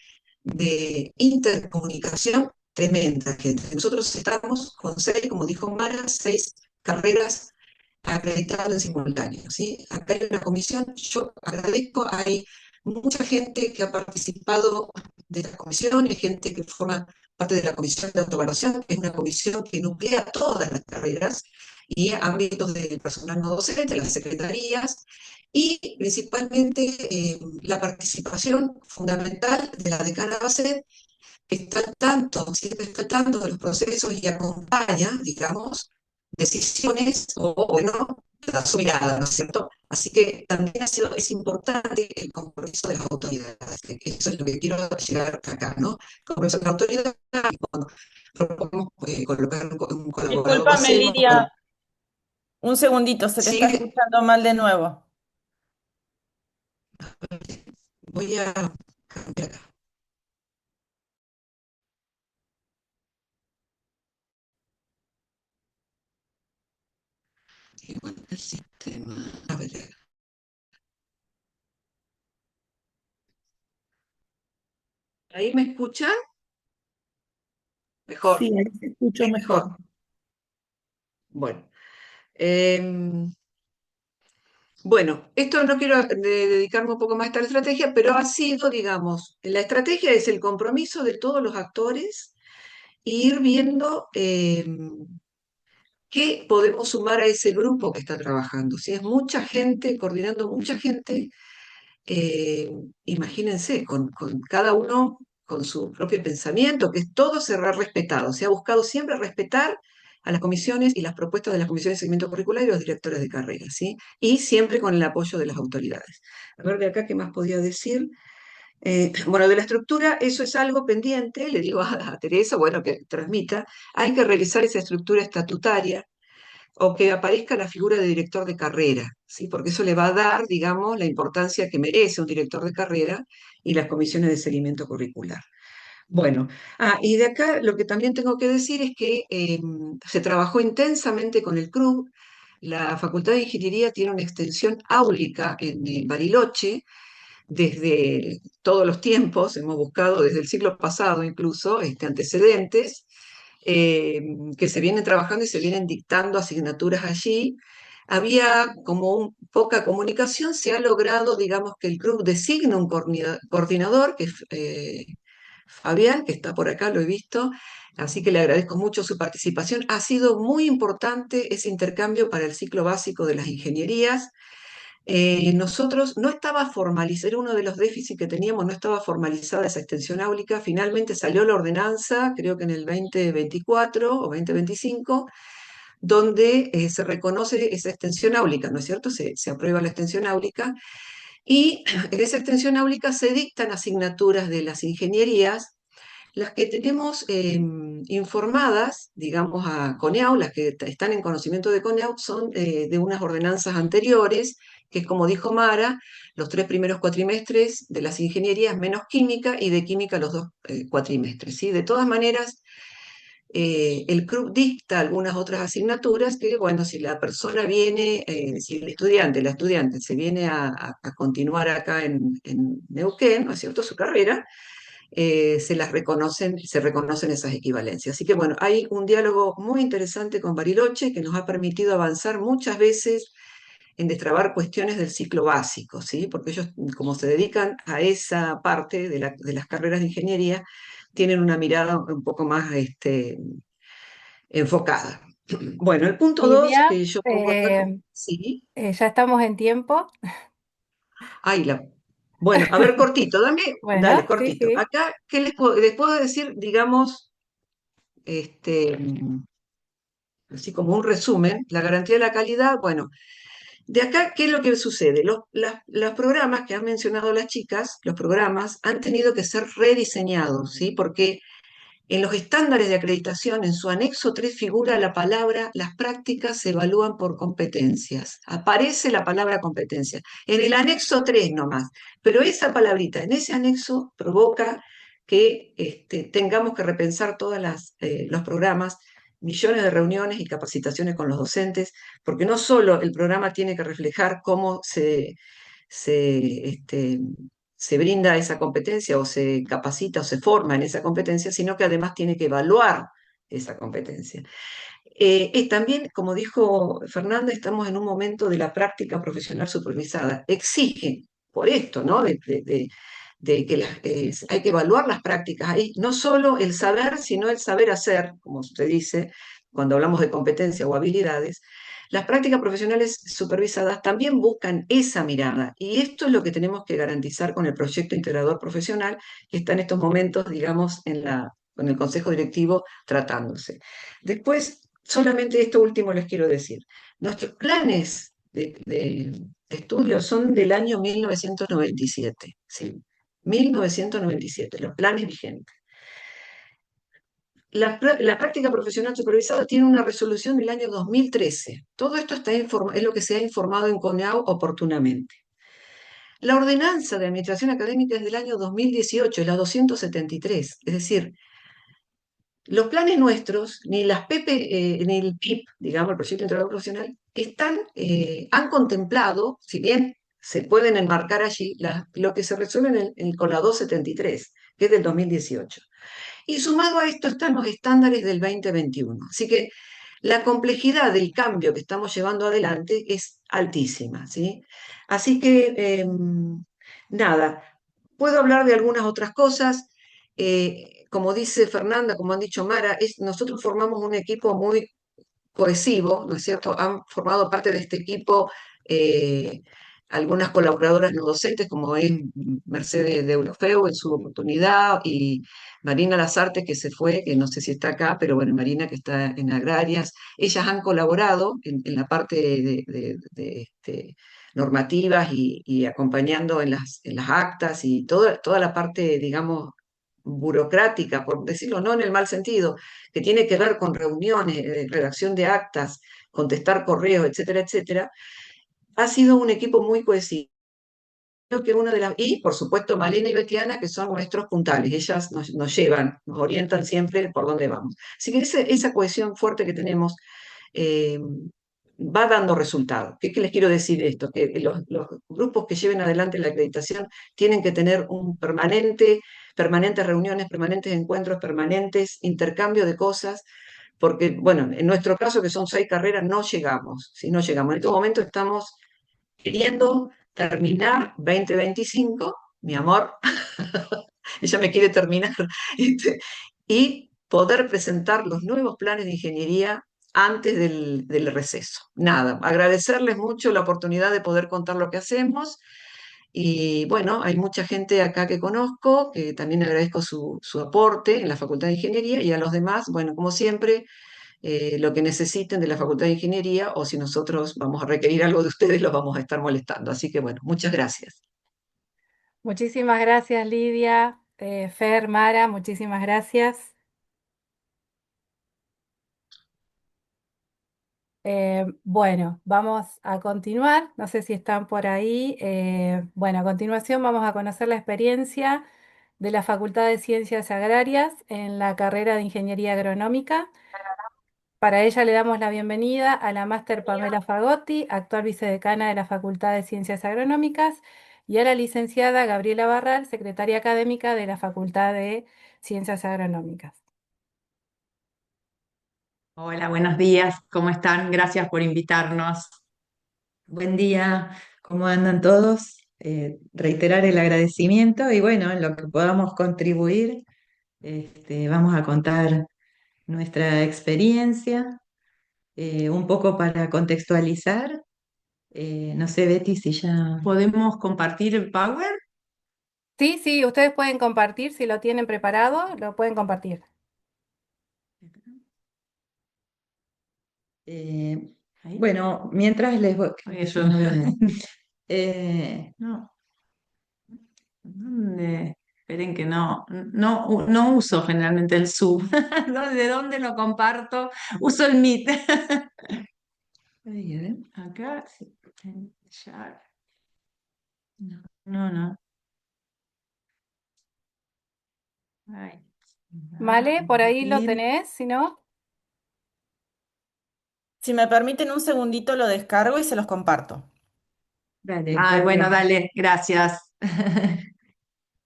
de intercomunicación tremenda, que nosotros estamos con 6, como dijo Mara, 6 carreras acreditado en simultáneo, ¿sí? Acá hay una comisión, yo agradezco, hay mucha gente que ha participado de la comisión, hay gente que forma parte de la comisión de autoevaluación, que es una comisión que nuclea todas las carreras y ámbitos del personal no docente, las secretarías, y principalmente la participación fundamental de la decana Bacet, que está al tanto, siempre está al tanto de los procesos y acompaña, digamos, decisiones o, bueno, da su mirada, ¿no es cierto? Así que también es importante el compromiso de las autoridades, que eso es lo que quiero llegar acá, ¿no? El compromiso de las autoridades, y cuando proponemos colocar un colaborador Discúlpame, docente, Lidia, un segundito, se te está sigue, escuchando mal de nuevo. voy a cambiar acá. Igual el sistema. A ver, ¿ahí me escucha? Sí, Mejor, ahí te escucho mejor. mejor. Bueno. em, Bueno, esto no quiero dedicarme un poco más a esta estrategia, pero ha sido, digamos, la estrategia es el compromiso de todos los actores e ir viendo qué podemos sumar a ese grupo que está trabajando. Si es mucha gente, coordinando mucha gente, eh, imagínense, con cada uno con su propio pensamiento, que todo será respetado. Se ha buscado siempre respetar a las comisiones y las propuestas de las comisiones de seguimiento curricular y los directores de carrera, ¿sí? Y siempre con el apoyo de las autoridades. A ver de acá, ¿qué más podía decir? Bueno, de la estructura, eso es algo pendiente, le digo a Teresa, bueno, que transmita, hay que realizar esa estructura estatutaria o que aparezca la figura de director de carrera, ¿sí? Porque eso le va a dar, digamos, la importancia que merece un director de carrera y las comisiones de seguimiento curricular. Bueno, y de acá lo que también tengo que decir es que se trabajó intensamente con el CRUB. La Facultad de Ingeniería tiene una extensión áulica en Bariloche desde todos los tiempos, hemos buscado desde el siglo pasado incluso antecedentes, eh, que se vienen trabajando y se vienen dictando asignaturas allí. Había como poca comunicación, se ha logrado, digamos, que el club designe un coordinador, que es Fabián, que está por acá, lo he visto, así que le agradezco mucho su participación. Ha sido muy importante ese intercambio para el ciclo básico de las ingenierías. Nosotros no estaba formalizado, era uno de los déficits que teníamos, no estaba formalizada esa extensión áulica. Finalmente salió la ordenanza, creo que en el 2024 o 2025, donde se reconoce esa extensión áulica, ¿no es cierto? Se aprueba la extensión áulica y en esa extensión áulica se dictan asignaturas de las ingenierías. Las que tenemos informadas, digamos, a CONEAU, las que están en conocimiento de CONEAU, son de unas ordenanzas anteriores, que es como dijo Mara, los 3 primeros cuatrimestres de las ingenierías menos química y de química los 2 cuatrimestres, ¿sí? De todas maneras, el CRUB dicta algunas otras asignaturas que, bueno, si la persona viene, si el estudiante, la estudiante se viene a continuar acá en Neuquén, ¿no es cierto?, su carrera, se reconocen esas equivalencias. Así que bueno, hay un diálogo muy interesante con Bariloche que nos ha permitido avanzar muchas veces en destrabar cuestiones del ciclo básico, ¿sí? Porque ellos, como se dedican a esa parte de las carreras de ingeniería, tienen una mirada un poco más enfocada. Bueno, el punto 2 Silvia, que yo pongo acá, sí, ya estamos en tiempo. ahí la... Bueno, a ver, cortito, dale, Bueno, sí, cortito. sí. Acá, ¿qué les puedo decir, digamos, este, así como un resumen, la garantía de la calidad? Bueno, de acá, ¿qué es lo que sucede? Los programas que han mencionado las chicas, los programas han tenido que ser rediseñados, ¿sí? Porque en los estándares de acreditación, en su anexo 3 figura la palabra, las prácticas se evalúan por competencias. Aparece la palabra competencia. En el anexo 3 nomás. Pero esa palabrita en ese anexo provoca que tengamos que repensar todos los programas, millones de reuniones y capacitaciones con los docentes, porque no solo el programa tiene que reflejar cómo se brinda esa competencia o se capacita o se forma en esa competencia, sino que además tiene que evaluar esa competencia. También, como dijo Fernanda, estamos en un momento de la práctica profesional supervisada. Exige, por esto, ¿no? De que hay que evaluar las prácticas. Hay no solo el saber, sino el saber hacer, como se dice cuando hablamos de competencia o habilidades. Las prácticas profesionales supervisadas también buscan esa mirada y esto es lo que tenemos que garantizar con el proyecto integrador profesional que está en estos momentos, digamos, con el Consejo Directivo tratándose. Después, solamente esto último les quiero decir. Nuestros planes de estudio son del año 1997, ¿sí? 1997, los planes vigentes. La práctica profesional supervisada tiene una resolución del año 2013. Todo esto es lo que se ha informado en CONEAU oportunamente. La ordenanza de administración académica es del año 2018, es la 273. Es decir, los planes nuestros, ni las PP, ni el PIP, digamos, el proyecto integrador profesional, han contemplado, si bien se pueden enmarcar allí, lo que se resuelve con la 273, que es del 2018. Y sumado a esto están los estándares del 2021. Así que la complejidad del cambio que estamos llevando adelante es altísima, ¿sí? Así que, nada, puedo hablar de algunas otras cosas. Como dice Fernanda, como han dicho Mara, nosotros formamos un equipo muy cohesivo, ¿no es cierto? Han formado parte de este equipo eh, algunas colaboradoras no docentes, como es Mercedes de Eurofeu en su oportunidad, y Marina Lazarte, que se fue, que no sé si está acá, pero bueno, Marina que está en Agrarias. Ellas han colaborado en la parte normativas y acompañando en las actas y toda la parte, digamos, burocrática, por decirlo no en el mal sentido, que tiene que ver con reuniones, redacción de actas, contestar correos, etcétera, etcétera, ha sido un equipo muy cohesivo. Creo que y por supuesto Malena y Betiana, que son nuestros puntales, ellas nos llevan, nos orientan siempre por dónde vamos. Así que esa cohesión fuerte que tenemos eh, va dando resultados. ¿Qué les quiero decir esto? Que los grupos que lleven adelante la acreditación tienen que tener un permanentes reuniones, permanentes encuentros, permanentes intercambio de cosas, porque, bueno, en nuestro caso, que son 6 carreras, no llegamos, si no llegamos. En este momento estamos queriendo terminar 2025, mi amor, ella me quiere terminar, y poder presentar los nuevos planes de ingeniería antes del receso. Nada, agradecerles mucho la oportunidad de poder contar lo que hacemos. Y bueno, hay mucha gente acá que conozco, que también agradezco su aporte en la Facultad de Ingeniería, y a los demás, bueno, como siempre, lo que necesiten de la Facultad de Ingeniería, o si nosotros vamos a requerir algo de ustedes, los vamos a estar molestando. Así que bueno, muchas gracias. Muchísimas gracias, Lidia, Fer, Mara, muchísimas gracias. Bueno, vamos a continuar. No sé si están por ahí. Bueno, a continuación vamos a conocer la experiencia de la Facultad de Ciencias Agrarias en la carrera de Ingeniería Agronómica. Para ella le damos la bienvenida a la máster Pamela Fagotti, actual vicedecana de la Facultad de Ciencias Agronómicas, y a la licenciada Gabriela Barral, secretaria académica de la Facultad de Ciencias Agronómicas. Hola, buenos días, ¿cómo están? Gracias por invitarnos. Buen día, ¿cómo andan todos? Reiterar el agradecimiento y bueno, en lo que podamos contribuir, vamos a contar nuestra experiencia, un poco para contextualizar. No sé, Betty, si ya podemos compartir el Power. Sí, sí, ustedes pueden compartir, si lo tienen preparado, lo pueden compartir. Bueno, mientras les voy... no veo nada. No. Esperen que no uso generalmente el Zoom. ¿De dónde lo comparto? Uso el Meet. Ahí, a ver, acá, sí, ya. No. Ay. ¿Vale? Por ahí lo Compartir. tenés, si no. Si me permiten un segundito, lo descargo y se los comparto. Dale, Ay, bueno, gracias. dale, gracias.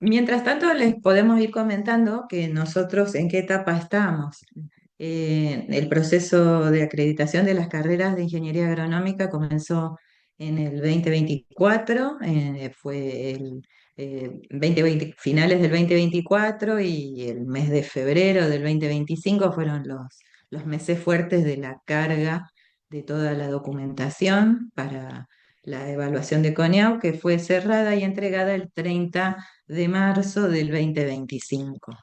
Mientras tanto, les podemos ir comentando que nosotros en qué etapa estamos. El proceso de acreditación de las carreras de ingeniería agronómica comenzó en el 2024, fue el 2020, finales del 2024 y el mes de febrero del 2025 fueron los meses fuertes de la carga de toda la documentación para la evaluación de CONIAU, que fue cerrada y entregada el 30 de marzo del 2025.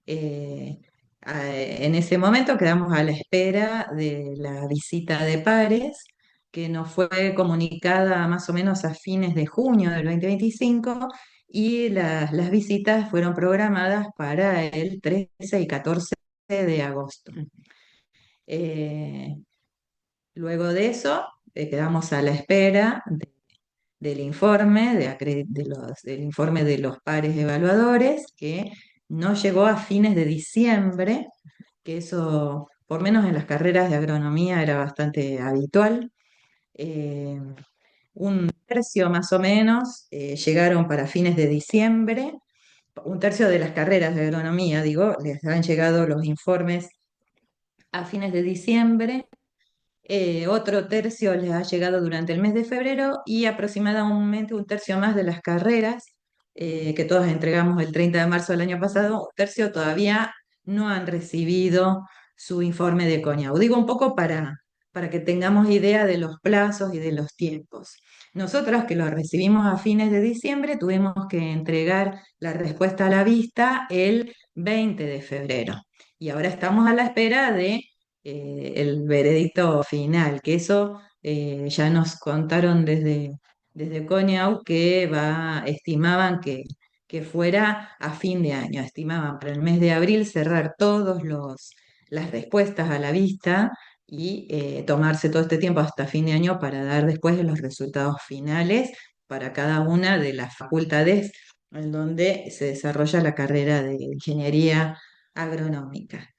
En ese momento quedamos a la espera de la visita de pares, que nos fue comunicada más o menos a fines de junio del 2025, y las visitas fueron programadas para el 13 y 14 de agosto. Luego de eso, quedamos a la espera del informe, del informe de los pares evaluadores, que no llegó a fines de diciembre, que eso, por menos en las carreras de agronomía, era bastante habitual. eh, un tercio más o menos llegaron para fines de diciembre, un tercio de las carreras de agronomía, digo, les han llegado los informes a fines de diciembre. Otro tercio les ha llegado durante el mes de febrero y aproximadamente un tercio más de las carreras, que todas entregamos el 30 de marzo del año pasado, un tercio todavía no han recibido su informe de CONIAU. Digo un poco para que tengamos idea de los plazos y de los tiempos. Nosotros que lo recibimos a fines de diciembre tuvimos que entregar la respuesta a la vista el 20 de febrero y ahora estamos a la espera de el veredicto final, que eso ya nos contaron desde CONIAU que estimaban que fuera a fin de año, estimaban para el mes de abril cerrar las respuestas a la vista y tomarse todo este tiempo hasta fin de año para dar después los resultados finales para cada una de las facultades en donde se desarrolla la carrera de ingeniería agronómica.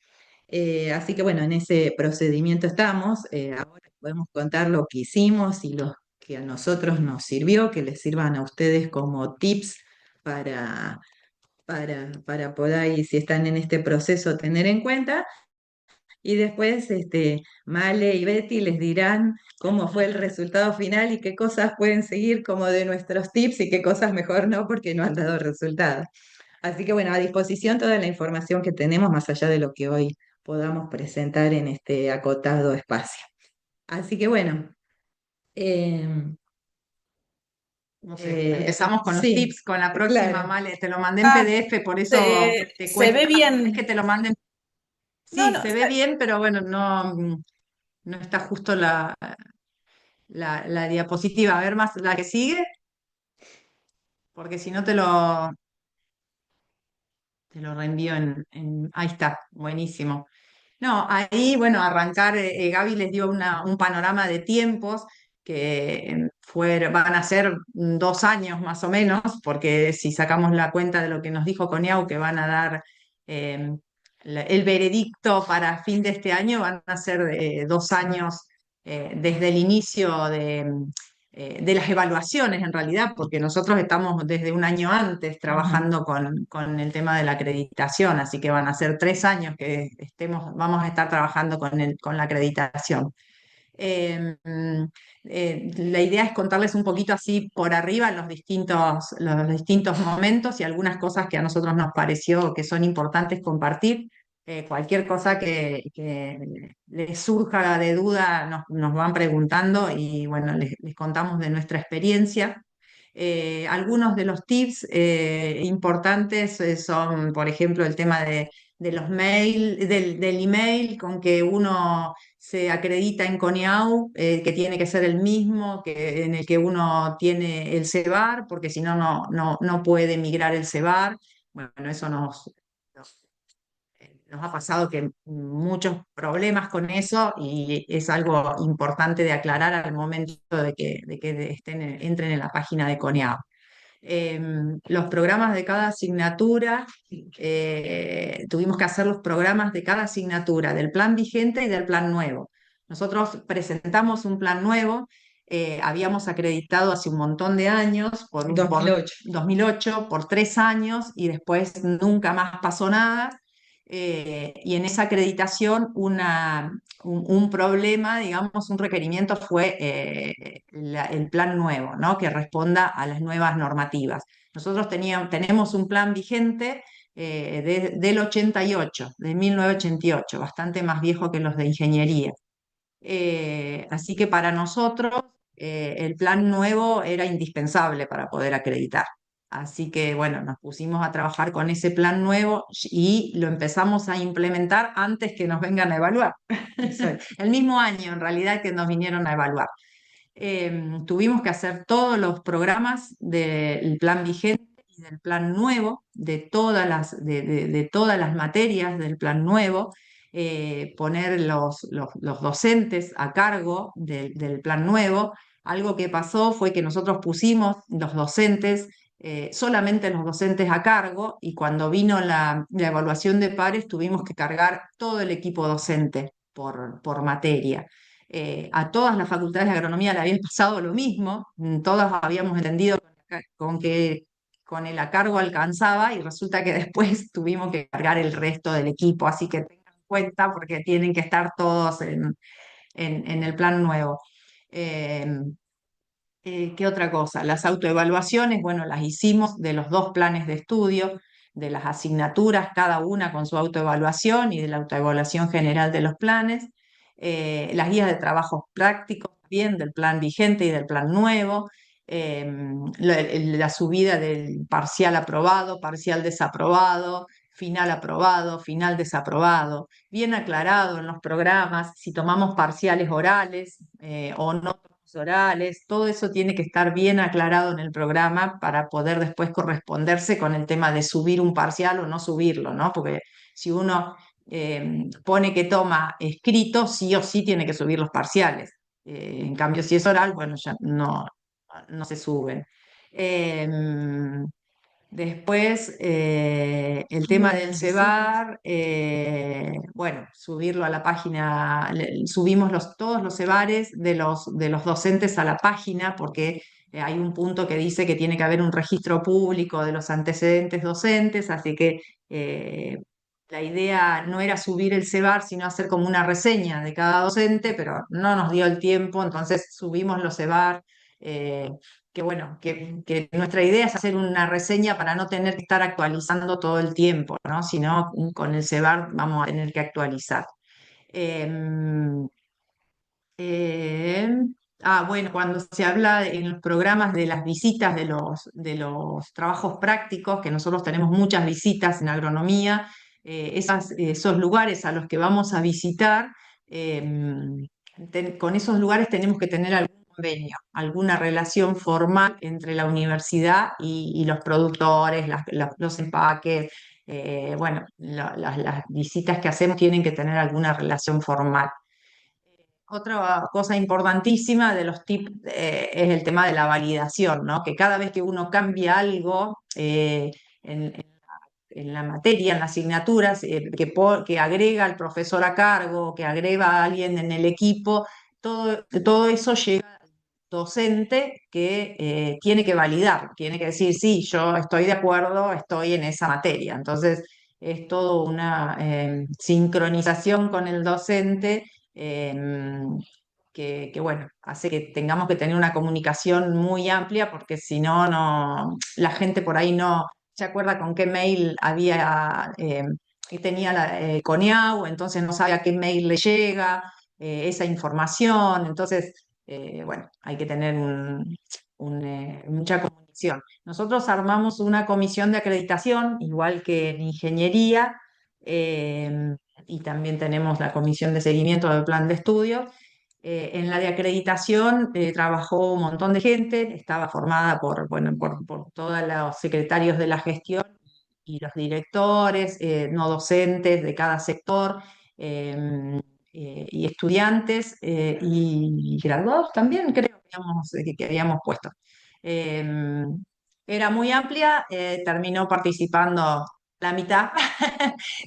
Así que bueno, en ese procedimiento estamos. Ahora podemos contar lo que hicimos y lo que a nosotros nos sirvió, que les sirvan a ustedes como tips para, para poder, si están en este proceso, tener en cuenta. Y después Male y Betty les dirán cómo fue el resultado final y qué cosas pueden seguir como de nuestros tips y qué cosas mejor no, porque no han dado resultados. Así que bueno, a disposición toda la información que tenemos, más allá de lo que hoy podamos presentar en este acotado espacio. Así que bueno, eh, No sé, empezamos con los sí, tips, con la próxima, claro. Male. Te lo mandé en Ah, PDF, por eso te se cuesta. ve Es que bien. te lo manden. No, Sí, no, se ve bien, pero bueno, no, no está justo la diapositiva. A ver más la que sigue, porque si no te lo reenvío Ahí está, buenísimo. No, ahí, bueno, arrancar, Gaby les dio un panorama de tiempos que van a ser 2 años más o menos, porque si sacamos la cuenta de lo que nos dijo Coniau, que van a dar eh, el veredicto para fin de este año, van a ser 2 años desde el inicio de las evaluaciones en realidad, porque nosotros estamos desde un año antes trabajando con el tema de la acreditación, así que van a ser 3 años que vamos a estar trabajando con la acreditación. La idea es contarles un poquito así por arriba los distintos momentos y algunas cosas que a nosotros nos pareció que son importantes compartir. Cualquier cosa que les surja de duda nos van preguntando y bueno, les contamos de nuestra experiencia. Algunos de los tips importantes son, por ejemplo, el tema de los del email con que uno se acredita en CONIAU, que tiene que ser el mismo en el que uno tiene el CEBAR, porque si no, no puede migrar el CEBAR. Bueno, eso nos ha pasado que muchos problemas con eso y es algo importante de aclarar al momento de que entren en la página de CONIAU. Los programas de cada asignatura, tuvimos que hacer los programas de cada asignatura, del plan vigente y del plan nuevo. Nosotros presentamos un plan nuevo, habíamos acreditado hace un montón de años, por 2008, por 3 años, y después nunca más pasó nada. Y en esa acreditación un problema, digamos, un requerimiento fue el plan nuevo, ¿no? Que responda a las nuevas normativas. Nosotros tenemos un plan vigente del 88, de 1988, bastante más viejo que los de ingeniería. Así que para nosotros el plan nuevo era indispensable para poder acreditar. Así que bueno, nos pusimos a trabajar con ese plan nuevo y lo empezamos a implementar antes que nos vengan a evaluar. El mismo año en realidad que nos vinieron a evaluar. Tuvimos que hacer todos los programas del plan vigente y del plan nuevo, de todas las materias del plan nuevo, poner los docentes a cargo del plan nuevo. Algo que pasó fue que nosotros pusimos los docentes, solamente los docentes a cargo, y cuando vino la evaluación de pares tuvimos que cargar todo el equipo docente por materia. A todas las facultades de agronomía le había pasado lo mismo, todas habíamos entendido con que con el acargo alcanzaba y resulta que después tuvimos que cargar el resto del equipo, así que tengan en cuenta porque tienen que estar todos en el plan nuevo. Eh, ¿Qué otra cosa? Las autoevaluaciones, bueno, las hicimos de los dos planes de estudio, de las asignaturas, cada una con su autoevaluación y de la autoevaluación general de los planes. Las guías de trabajos prácticos también del plan vigente y del plan nuevo. La subida del parcial aprobado, parcial desaprobado, final desaprobado, bien aclarado en los programas, si tomamos parciales orales o no orales, todo eso tiene que estar bien aclarado en el programa para poder después corresponderse con el tema de subir un parcial o no subirlo, ¿no? Porque si uno pone que toma escrito, sí o sí tiene que subir los parciales. En cambio, si es oral, bueno, ya no se suben. Después, el tema del CEBAR, bueno, subirlo a la página, subimos todos los CEBARes de los docentes a la página, porque hay un punto que dice que tiene que haber un registro público de los antecedentes docentes, así que la idea no era subir el CEBAR, sino hacer como una reseña de cada docente, pero no nos dio el tiempo, entonces subimos los CEBAR. eh, que bueno, que nuestra idea es hacer una reseña para no tener que estar actualizando todo el tiempo, ¿no? Sino con el CEBAR vamos a tener que actualizar. Em, eh, bueno, cuando se habla en los programas de las visitas de los trabajos prácticos, que nosotros tenemos muchas visitas en agronomía, esos lugares a los que vamos a visitar, con esos lugares tenemos que tener algún convenio, alguna relación formal entre la universidad y los productores, los empaques. Bueno, las visitas que hacemos tienen que tener alguna relación formal. Otra cosa importantísima de los tips es el tema de la validación, ¿no? Que cada vez que uno cambia algo en la materia, en las asignaturas, que agrega al profesor a cargo, que agrega a alguien en el equipo, todo eso llega al docente que tiene que validar, tiene que decir, sí, yo estoy de acuerdo, estoy en esa materia. Entonces, es todo una sincronización con el docente bueno, hace que tengamos que tener una comunicación muy amplia porque si no, la gente por ahí no se acuerda con qué mail había, que tenía Coneau, entonces no sabe a qué mail le llega esa información, entonces, bueno, hay que tener mucha comunicación. Nosotros armamos una comisión de acreditación, igual que en ingeniería, y también tenemos la comisión de seguimiento del plan de estudio. En la de acreditación trabajó un montón de gente, estaba formada bueno, por todos los secretarios de la gestión y los directores, no docentes de cada sector, y estudiantes y graduados también, creo que habíamos puesto. Eh, Era muy amplia, terminó participando la mitad,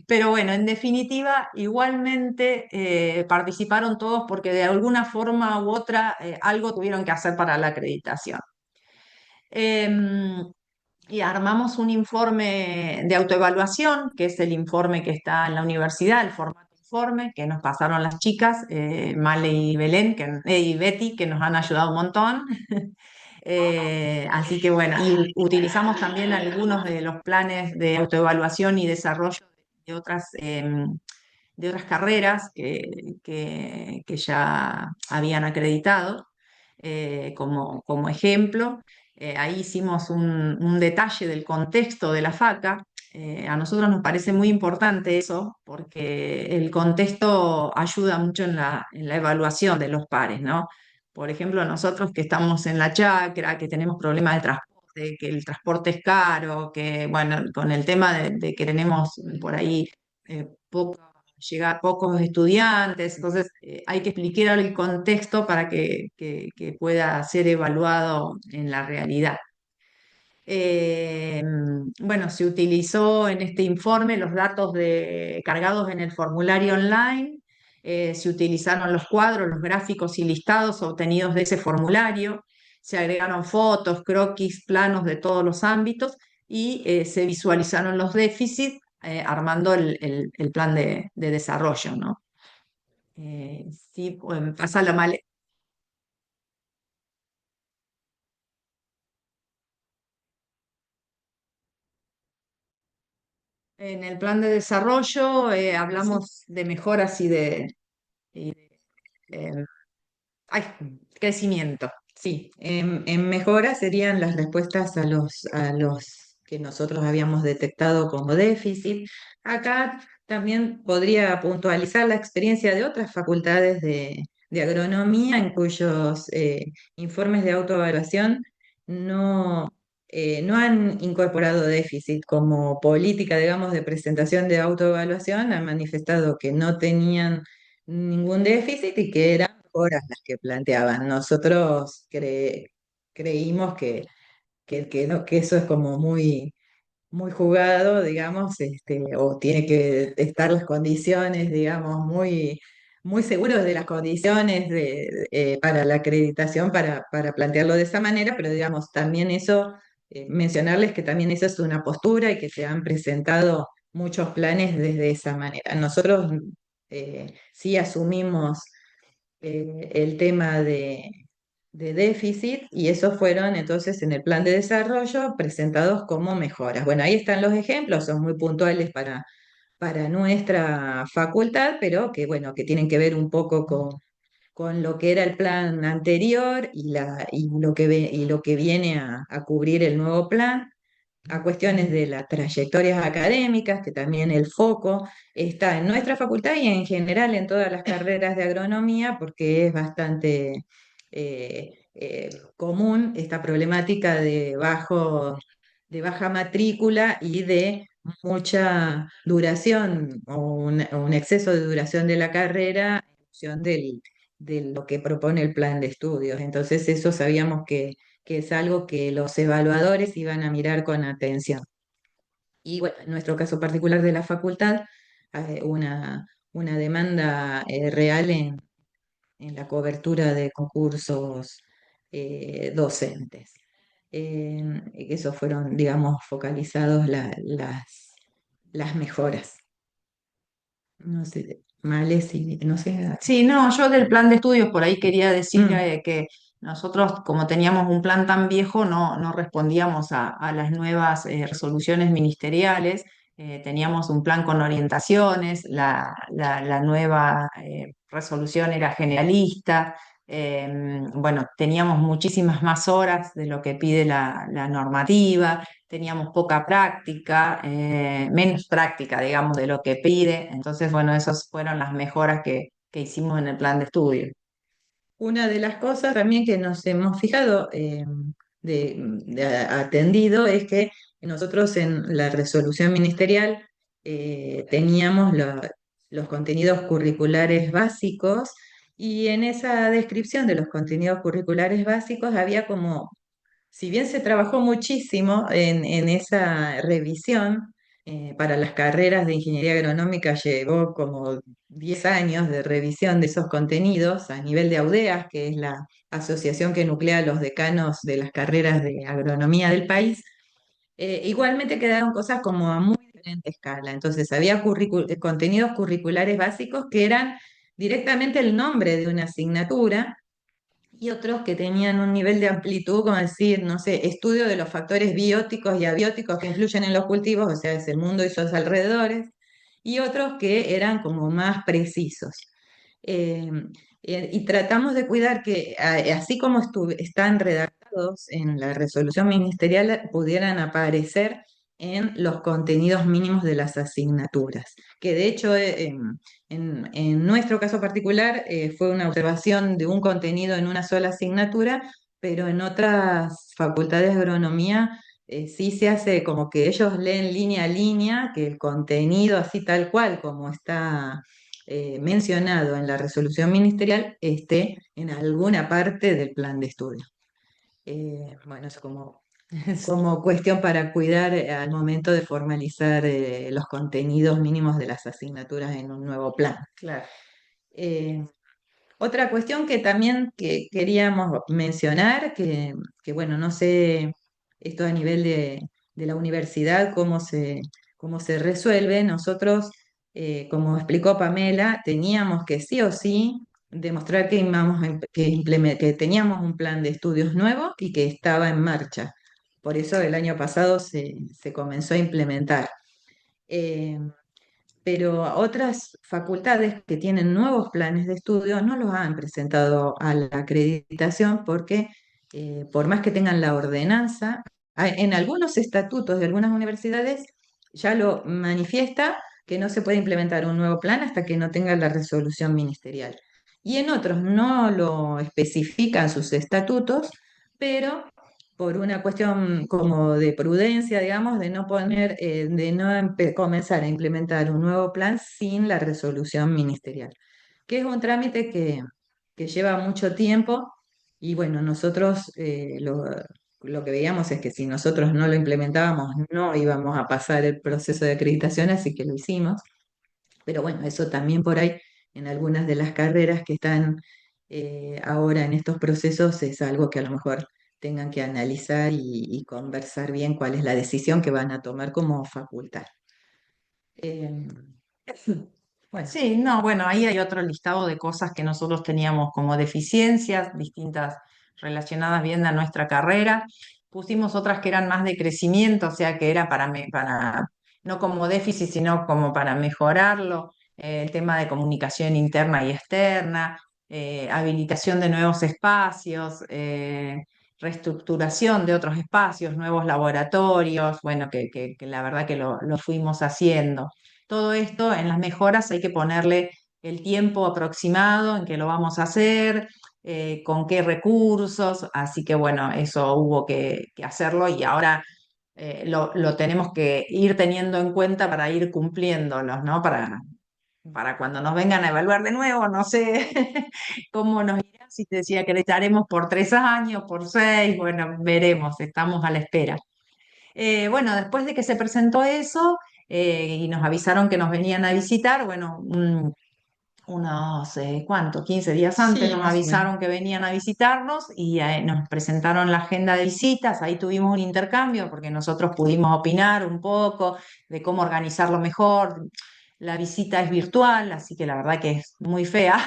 pero bueno, en definitiva, igualmente participaron todos porque de alguna forma u otra algo tuvieron que hacer para la acreditación. Em, y armamos un informe de autoevaluación, que es el informe que está en la universidad, el formato informe, que nos pasaron las chicas, Male y Belén, y Betty, que nos han ayudado un montón. Así que bueno, y utilizamos también algunos de los planes de autoevaluación y desarrollo de otras carreras que ya habían acreditado como ejemplo. Ahí hicimos un detalle del contexto de la faca. A nosotros nos parece muy importante eso porque el contexto ayuda mucho en la evaluación de los pares, ¿no? Por ejemplo, nosotros que estamos en la chacra, que tenemos problemas de transporte, que el transporte es caro, que bueno, con el tema de que tenemos por ahí pocos estudiantes, entonces hay que explicar el contexto para que pueda ser evaluado en la realidad. Eh, bueno, se utilizó en este informe los datos cargados en el formulario online, Se utilizaron los cuadros, los gráficos y listados obtenidos de ese formulario, se agregaron fotos, croquis, planos de todos los ámbitos y se visualizaron los déficits armando el plan de desarrollo, ¿no? Sí, pasa la mal. En el plan de desarrollo hablamos de mejoras y de, eh, ay, crecimiento. Sí, en mejoras serían las respuestas a los que nosotros habíamos detectado como déficit. Acá también podría puntualizar la experiencia de otras facultades de agronomía en cuyos informes de autoevaluación no, no han incorporado déficit como política, digamos, de presentación de autoevaluación. Han manifestado que no tenían ningún déficit y que eran mejoras las que planteaban. Nosotros creímos que eso es como muy jugado, digamos, o tiene que estar las condiciones, digamos, muy seguros de las condiciones para la acreditación para plantearlo de esa manera, pero digamos, también eso, mencionarles que también esa es una postura y que se han presentado muchos planes desde esa manera. Nosotros sí asumimos el tema de déficit y esos fueron entonces en el plan de desarrollo presentados como mejoras. Bueno, ahí están los ejemplos, son muy puntuales para nuestra facultad, pero que bueno, que tienen que ver un poco con lo que era el plan anterior y lo que viene a cubrir el nuevo plan, a cuestiones de las trayectorias académicas, que también el foco está en nuestra facultad y en general en todas las carreras de agronomía, porque es bastante común esta problemática de baja matrícula y de mucha duración o un exceso de duración de la carrera en función de lo que propone el plan de estudios. Entonces, eso sabíamos que es algo que los evaluadores iban a mirar con atención. Y bueno, en nuestro caso particular de la facultad, una demanda real en la cobertura de concursos docentes. Esos fueron, digamos, focalizados las mejoras. No sé, Males y no sé. Sí, no, yo del plan de estudios por ahí quería decir Mm. que nosotros, como teníamos un plan tan viejo, no respondíamos a las nuevas resoluciones ministeriales. Teníamos un plan con orientaciones, la nueva resolución era generalista. Bueno, teníamos muchísimas más horas de lo que pide la normativa, teníamos poca práctica, menos práctica, digamos, de lo que pide. Entonces, bueno, esas fueron las mejoras que hicimos en el plan de estudio. Una de las cosas también que nos hemos fijado, atendido, es que nosotros en la resolución ministerial teníamos los contenidos curriculares básicos y en esa descripción de los contenidos curriculares básicos había como, si bien se trabajó muchísimo en esa revisión, para las carreras de ingeniería agronómica llevó como 10 años de revisión de esos contenidos a nivel de AUDEAS, que es la asociación que nuclea a los decanos de las carreras de agronomía del país. Igualmente quedaron cosas como a muy diferente escala. Entonces había contenidos curriculares básicos que eran directamente el nombre de una asignatura y otros que tenían un nivel de amplitud, como decir, no sé, estudio de los factores bióticos y abióticos que influyen en los cultivos, o sea, es el mundo y sus alrededores, y otros que eran como más precisos. Eh, y tratamos de cuidar que, así como están redactados en la resolución ministerial, pudieran aparecer en los contenidos mínimos de las asignaturas, que de hecho en nuestro caso particular fue una observación de un contenido en una sola asignatura, pero en otras facultades de agronomía sí se hace como que ellos leen línea a línea, que el contenido así tal cual como está mencionado en la resolución ministerial esté en alguna parte del plan de estudio. Bueno, eso como cuestión para cuidar al momento de formalizar los contenidos mínimos de las asignaturas en un nuevo plan. Claro. Eh, Otra cuestión que también que queríamos mencionar, bueno, no sé esto a nivel de la universidad, cómo se resuelve. Nosotros, como explicó Pamela, teníamos que sí o sí demostrar que teníamos un plan de estudios nuevo y que estaba en marcha. Por eso el año pasado se comenzó a implementar. Eh, pero otras facultades que tienen nuevos planes de estudio no los han presentado a la acreditación porque por más que tengan la ordenanza, en algunos estatutos de algunas universidades ya lo manifiesta que no se puede implementar un nuevo plan hasta que no tenga la resolución ministerial. Y en otros no lo especifican sus estatutos, pero por una cuestión como de prudencia, digamos, de no poner, de no comenzar a implementar un nuevo plan sin la resolución ministerial, que es un trámite que lleva mucho tiempo y bueno, nosotros lo que veíamos es que si nosotros no lo implementábamos no íbamos a pasar el proceso de acreditación, así que lo hicimos. Pero bueno, eso también por ahí en algunas de las carreras que están ahora en estos procesos es algo que a lo mejor tengan que analizar y conversar bien cuál es la decisión que van a tomar como facultad. Eh, bueno, Sí, no, bueno, ahí hay otro listado de cosas que nosotros teníamos como deficiencias, distintas relacionadas bien a nuestra carrera. Pusimos otras que eran más de crecimiento, o sea, que era para no como déficit, sino como para mejorarlo. El tema de comunicación interna y externa, habilitación de nuevos espacios, reestructuración de otros espacios, nuevos laboratorios, bueno, que la verdad que lo fuimos haciendo. Todo esto en las mejoras hay que ponerle el tiempo aproximado en que lo vamos a hacer, con qué recursos, así que bueno, eso hubo que hacerlo y ahora lo tenemos que ir teniendo en cuenta para ir cumpliéndolos, ¿no? Para cuando nos vengan a evaluar de nuevo, no sé cómo nos irá, si te decía que le echaremos por 3 años, por 6, bueno, veremos, estamos a la espera. Bueno, después de que se presentó eso y nos avisaron que nos venían a visitar, bueno, unos, ¿cuánto? 15 días antes sí, nos más o menos. avisaron que venían a visitarnos y nos presentaron la agenda de visitas, ahí tuvimos un intercambio porque nosotros pudimos opinar un poco de cómo organizarlo mejor. La visita es virtual, así que la verdad que es muy fea,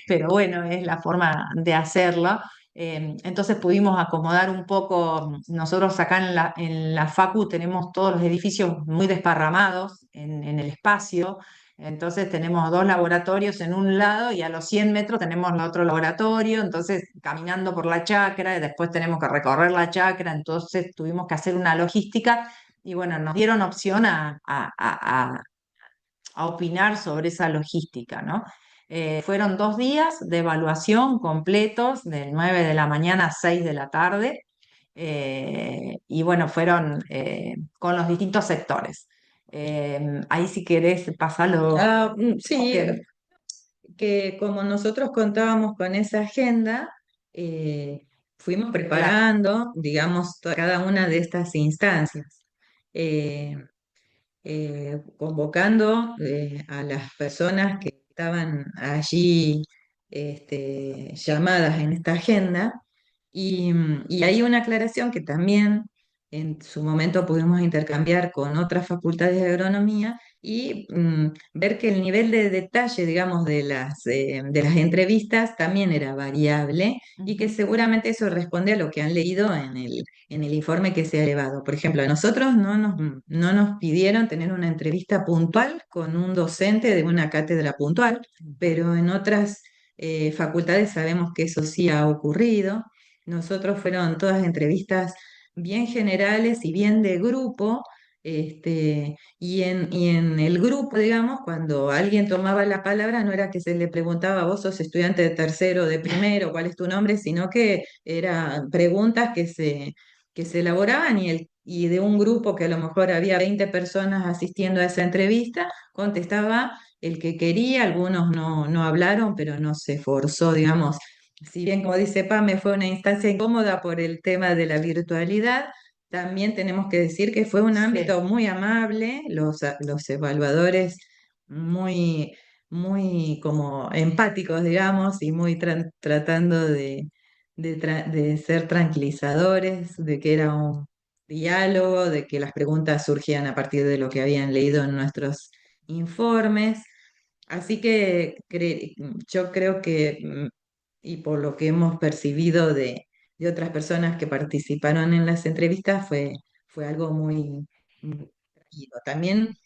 pero bueno, es la forma de hacerlo. Entonces pudimos acomodar un poco, nosotros acá en la Facu tenemos todos los edificios muy desparramados en el espacio, entonces tenemos dos laboratorios en un lado y a los 100 metros tenemos el otro laboratorio, entonces caminando por la chacra y después tenemos que recorrer la chacra, entonces tuvimos que hacer una logística y bueno, nos dieron opción a opinar sobre esa logística, ¿no? Fueron 2 días de evaluación completos, de 9 de la mañana a 6 de la tarde, y bueno, fueron con los distintos sectores. Ahí si querés, pasalo. Sí, Bien. que como nosotros contábamos con esa agenda, eh, fuimos Claro. preparando, digamos, cada una de estas instancias. Eh, Convocando a las personas que estaban allí llamadas en esta agenda. Y hay una aclaración que también en su momento pudimos intercambiar con otras facultades de agronomía y ver que el nivel de detalle, digamos, de las entrevistas también era variable y que Ujú. seguramente eso responde a lo que han leído en el informe que se ha elevado. Por ejemplo, a nosotros no nos pidieron tener una entrevista puntual con un docente de una cátedra puntual, pero en otras facultades sabemos que eso sí ha ocurrido. Nosotros fueron todas entrevistas bien generales y bien de grupo. Y en el grupo, digamos, cuando alguien tomaba la palabra, no era que se le preguntaba, vos sos estudiante de tercero, de primero, cuál es tu nombre, sino que eran preguntas que se elaboraban y de un grupo que a lo mejor había 20 personas asistiendo a esa entrevista, contestaba el que quería, algunos no hablaron, pero no se forzó, digamos. Si bien, como dice Pame, fue una instancia incómoda por el tema de la virtualidad, también tenemos que decir que fue un Sí. ámbito muy amable, los evaluadores muy, muy como empáticos, digamos, y muy tratando de ser tranquilizadores, de que era un diálogo, de que las preguntas surgían a partir de lo que habían leído en nuestros informes. Así que yo creo que, y por lo que hemos percibido de otras personas que participaron en las entrevistas, fue algo muy, muy tranquilo. También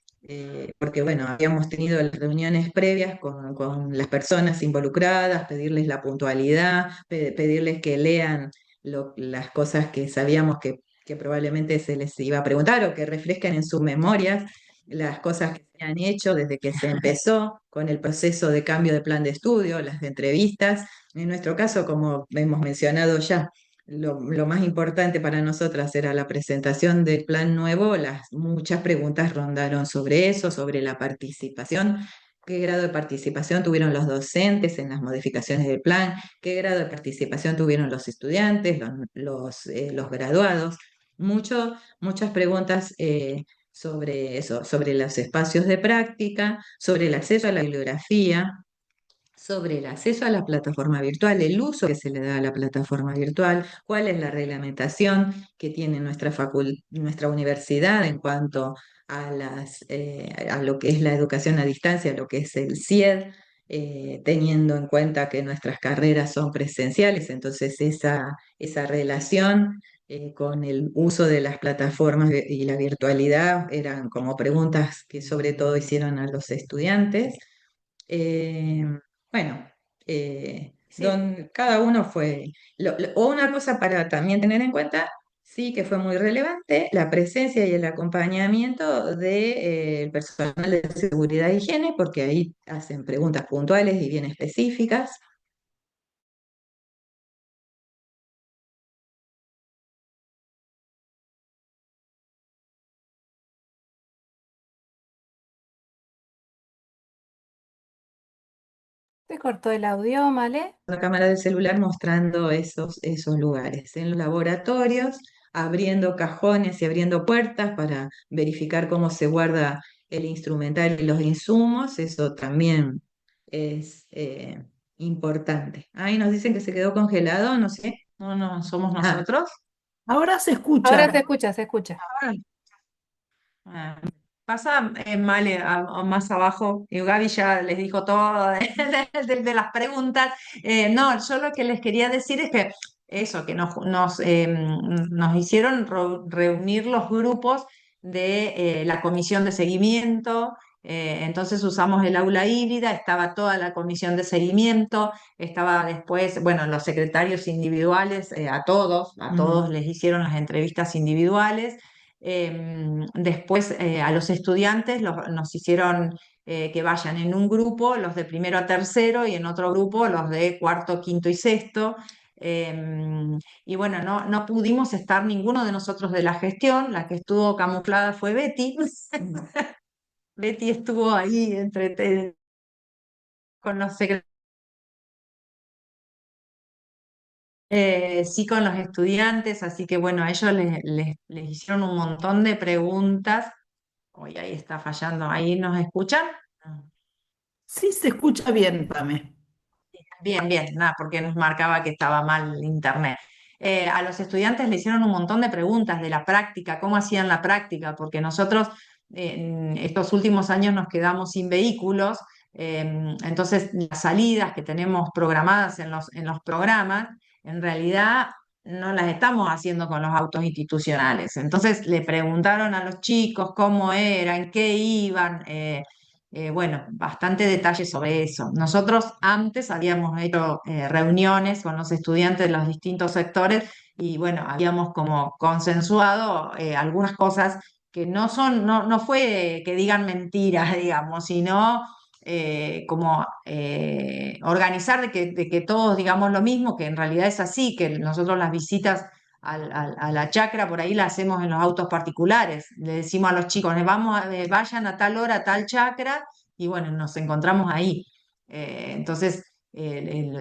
porque bueno, habíamos tenido las reuniones previas con las personas involucradas, pedirles la puntualidad, pedirles que lean las cosas que sabíamos que probablemente se les iba a preguntar o que refresquen en sus memorias las cosas que se han hecho desde que se empezó con el proceso de cambio de plan de estudio, las entrevistas. En nuestro caso, como hemos mencionado ya, lo más importante para nosotras era la presentación del plan nuevo. Muchas preguntas rondaron sobre eso, sobre la participación. ¿Qué grado de participación tuvieron los docentes en las modificaciones del plan? ¿Qué grado de participación tuvieron los estudiantes, los graduados? Muchas preguntas sobre eso, sobre los espacios de práctica, sobre el acceso a la bibliografía, sobre el acceso a la plataforma virtual, el uso que se le da a la plataforma virtual, cuál es la reglamentación que tiene nuestra universidad en cuanto a lo que es la educación a distancia, lo que es el CIED, teniendo en cuenta que nuestras carreras son presenciales, entonces esa relación con el uso de las plataformas y la virtualidad eran como preguntas que sobre todo hicieron a los estudiantes. Eh, bueno, Sí, cada uno fue, o una cosa para también tener en cuenta, sí que fue muy relevante la presencia y el acompañamiento del personal de seguridad e higiene, porque ahí hacen preguntas puntuales y bien específicas. Se cortó el audio, ¿vale? La cámara del celular mostrando esos lugares. En los laboratorios, abriendo cajones y abriendo puertas para verificar cómo se guarda el instrumental y los insumos, eso también es importante. Ahí nos dicen que se quedó congelado, no sé. no, no, somos Ah, nosotros. Ahora se Ahora se escucha. escucha, se escucha. Ah, pasa Male más abajo, y Gaby ya les dijo todo de las preguntas. No, yo lo que les quería decir es que eso, que nos hicieron reunir los grupos de la comisión de seguimiento. Entonces usamos el aula híbrida, estaba toda la comisión de seguimiento, estaba después, bueno, los secretarios individuales, a todos les hicieron las entrevistas individuales. Después a los estudiantes nos hicieron que vayan en un grupo, los de primero a tercero, y en otro grupo los de cuarto, quinto y sexto. Y bueno, no pudimos estar ninguno de nosotros de la gestión, la que estuvo camuflada fue Betty. Betty estuvo ahí con los secretarios. Sí, con los estudiantes, así que bueno, a ellos les hicieron un montón de preguntas. Hoy ahí está fallando, ¿ahí nos escuchan? Sí se escucha bien, Pame. Bien, bien, nada, porque nos marcaba que estaba mal internet. A los estudiantes le hicieron un montón de preguntas de la práctica, cómo hacían la práctica, porque nosotros en estos últimos años nos quedamos sin vehículos, entonces las salidas que tenemos programadas en los programas, en realidad no las estamos haciendo con los autos institucionales. Entonces le preguntaron a los chicos cómo era, en qué iban. Bueno, bastante detalle sobre eso. Nosotros antes habíamos hecho reuniones con los estudiantes de los distintos sectores y bueno, habíamos como consensuado algunas cosas que no fue que digan mentiras, digamos, sino como organizar de que todos digamos lo mismo, que en realidad es así, que nosotros las visitas a la chacra por ahí la hacemos en los autos particulares. Le decimos a los chicos, vayan a tal hora a tal chacra y bueno, nos encontramos ahí. Entonces,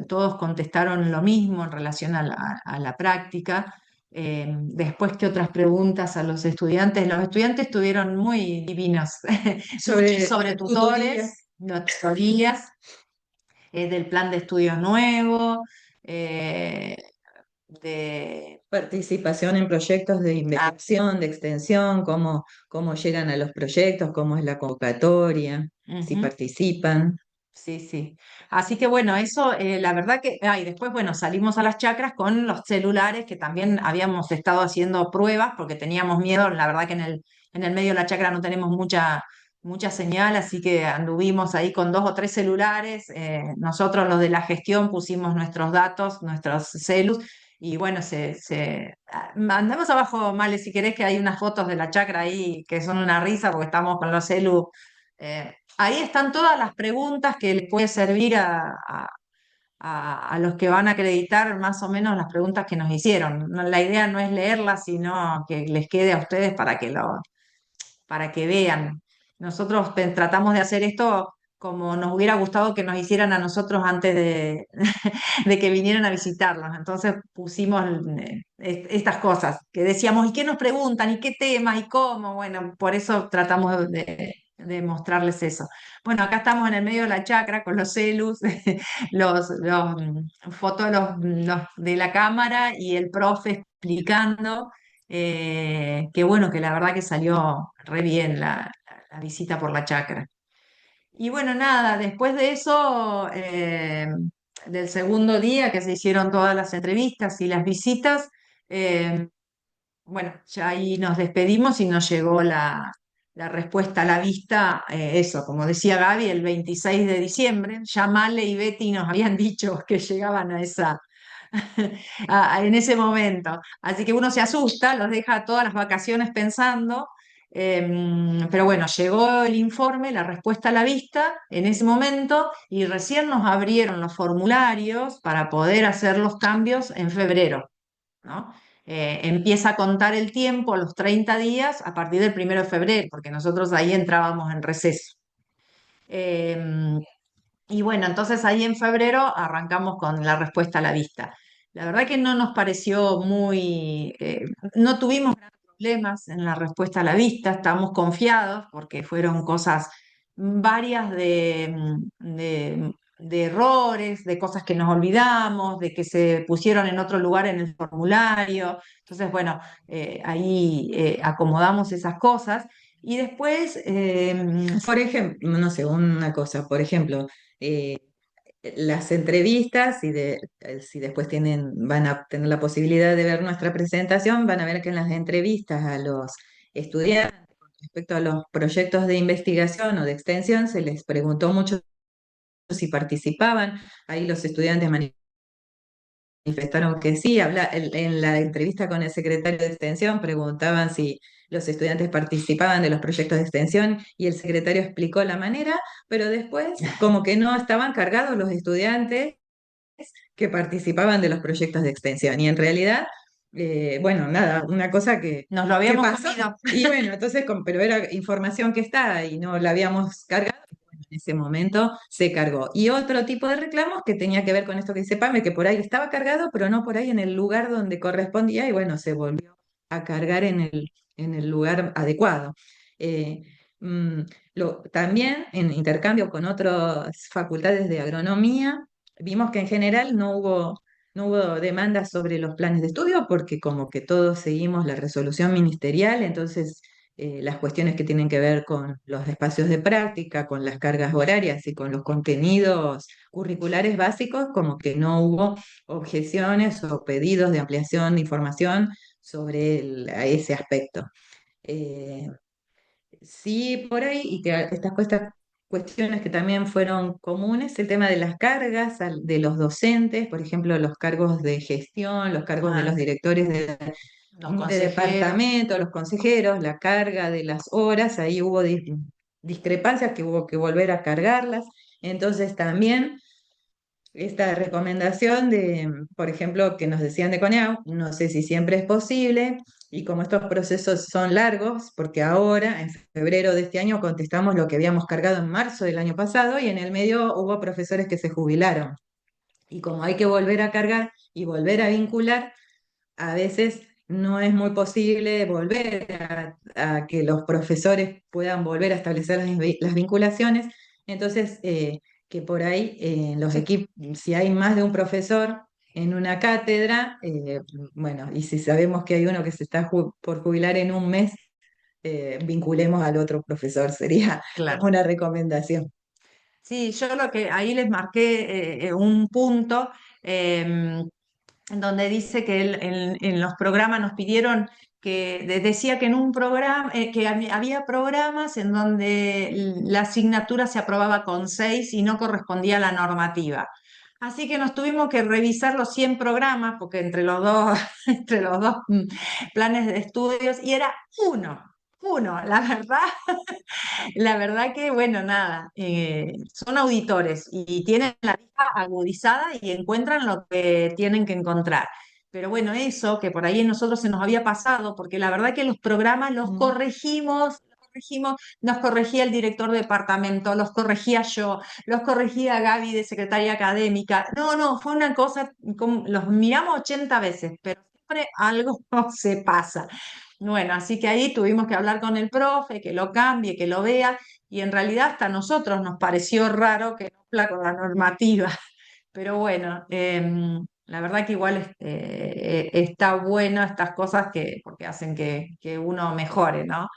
todos contestaron lo mismo en relación a la práctica. Después, ¿qué otras preguntas a los estudiantes? Los estudiantes estuvieron muy divinos, sobre sobre tutorías. tutores. teorías, del plan de estudios nuevo, eh, de... Participación en proyectos de investigación, de extensión, cómo llegan a los proyectos, cómo es la convocatoria, si Ujú. participan. Sí, sí. Así que bueno, eso, la verdad que, y después, bueno, salimos a las chacras con los celulares, que también habíamos estado haciendo pruebas porque teníamos miedo. La verdad que en el medio de la chacra no tenemos mucha señal, así que anduvimos ahí con 2 o 3 celulares. Nosotros, los de la gestión, pusimos nuestros datos, nuestros celus, y bueno, mandamos abajo, Male, si querés, que hay unas fotos de la chacra ahí que son una risa porque estamos con los celus. Ahí están todas las preguntas que les puede servir a los que van a acreditar, más o menos las preguntas que nos hicieron. La idea no es leerlas, sino que les quede a ustedes para que vean. Nosotros tratamos de hacer esto como nos hubiera gustado que nos hicieran a nosotros antes de que vinieran a visitarnos. Entonces pusimos estas cosas que decíamos, ¿y qué nos preguntan? ¿Y qué temas? ¿Y cómo? Bueno, por eso tratamos de mostrarles eso. Bueno, acá estamos en el medio de la chacra con los celus, los fotos de la cámara y el profe explicando. Que bueno, que la verdad que salió re bien la visita por la chacra. Y bueno, nada, después de eso, del segundo día que se hicieron todas las entrevistas y las visitas, eh, bueno, ya ahí nos despedimos y nos llegó la respuesta a la vista, eso, como decía Gaby, el 26 de diciembre. Ya Male y Betty nos habían dicho que llegaban en ese momento. Así que uno se asusta, los deja todas las vacaciones pensando, pero bueno, llegó el informe, la respuesta a la vista en ese momento y recién nos abrieron los formularios para poder hacer los cambios en febrero, ¿no? Empieza a contar el tiempo, los 30 días, a partir del 1 de febrero, porque nosotros ahí entrábamos en receso. Em, y bueno, entonces ahí en febrero arrancamos con la respuesta a la vista. La verdad que no nos pareció no tuvimos grandes problemas en la respuesta a la vista, estamos confiados porque fueron cosas varias de errores, de cosas que nos olvidamos, de que se pusieron en otro lugar en el formulario. Entonces, bueno, ahí acomodamos esas cosas. Y después, Por ejemplo, no sé, una cosa, por ejemplo, eh, las entrevistas, si después van a tener la posibilidad de ver nuestra presentación, van a ver que en las entrevistas a los estudiantes con respecto a los proyectos de investigación o de extensión, se les preguntó mucho si participaban. Ahí los estudiantes manifestaron que sí. En la entrevista con el secretario de Extensión preguntaban si los estudiantes participaban de los proyectos de extensión y el secretario explicó la manera, pero después como que no estaban cargados los estudiantes que participaban de los proyectos de extensión. Y en realidad, bueno, nada, una cosa nos lo que habíamos pasó. comido. Y bueno, entonces, pero era información que está y no la habíamos cargado. Bueno, en ese momento se cargó. Y otro tipo de reclamos que tenía que ver con esto que dice Pame, que por ahí estaba cargado, pero no por ahí en el lugar donde correspondía, y bueno, se volvió a cargar en el lugar adecuado. Eh, mm, también en intercambio con otras facultades de agronomía, vimos que en general no hubo demandas sobre los planes de estudio porque como que todos seguimos la resolución ministerial. Entonces las cuestiones que tienen que ver con los espacios de práctica, con las cargas horarias y con los contenidos curriculares básicos, como que no hubo objeciones o pedidos de ampliación de información sobre a ese aspecto. Eh, Sí, por ahí, y que estas cuestiones que también fueron comunes, el tema de las cargas de los docentes, por ejemplo, los cargos de gestión, los cargos de los Ah, directores de, los de consejeros. departamento, los consejeros, la carga de las horas, ahí hubo discrepancias que hubo que volver a cargarlas. Entonces también esta recomendación por ejemplo, que nos decían de CONEAU, no sé si siempre es posible, y como estos procesos son largos, porque ahora, en febrero de este año, contestamos lo que habíamos cargado en marzo del año pasado, y en el medio hubo profesores que se jubilaron. Y como hay que volver a cargar y volver a vincular, a veces no es muy posible volver a que los profesores puedan volver a establecer las vinculaciones. Entonces, que por ahí los equipos, si hay más de un profesor en una cátedra, bueno, y si sabemos que hay uno que se está por jubilar en un mes, vinculemos al otro profesor, sería Claro. como una recomendación. Sí, yo lo que ahí les marqué un punto em, en donde dice que en los programas nos pidieron que decía que en un programa que había programas en donde la asignatura se aprobaba con 6 y no correspondía a la normativa. Así que nos tuvimos que revisar los 100 programas, porque entre los dos, entre los dos planes de estudios, y era uno, la verdad que, bueno, nada, son auditores y tienen la vista agudizada y encuentran lo que tienen que encontrar. Pero bueno, eso que por ahí a nosotros se nos había pasado, porque la verdad que los programas los corregimos, nos corregía el director de departamento, los corregía yo, los corregía Gaby de secretaria académica. No, no, fue una cosa, los miramos 80 veces, pero siempre algo se pasa. Bueno, así que ahí tuvimos que hablar con el profe, que lo cambie, que lo vea, y en realidad hasta a nosotros nos pareció raro que no cumpla con la normativa. Pero bueno, la verdad que igual está bueno estas cosas porque hacen que uno mejore, ¿no?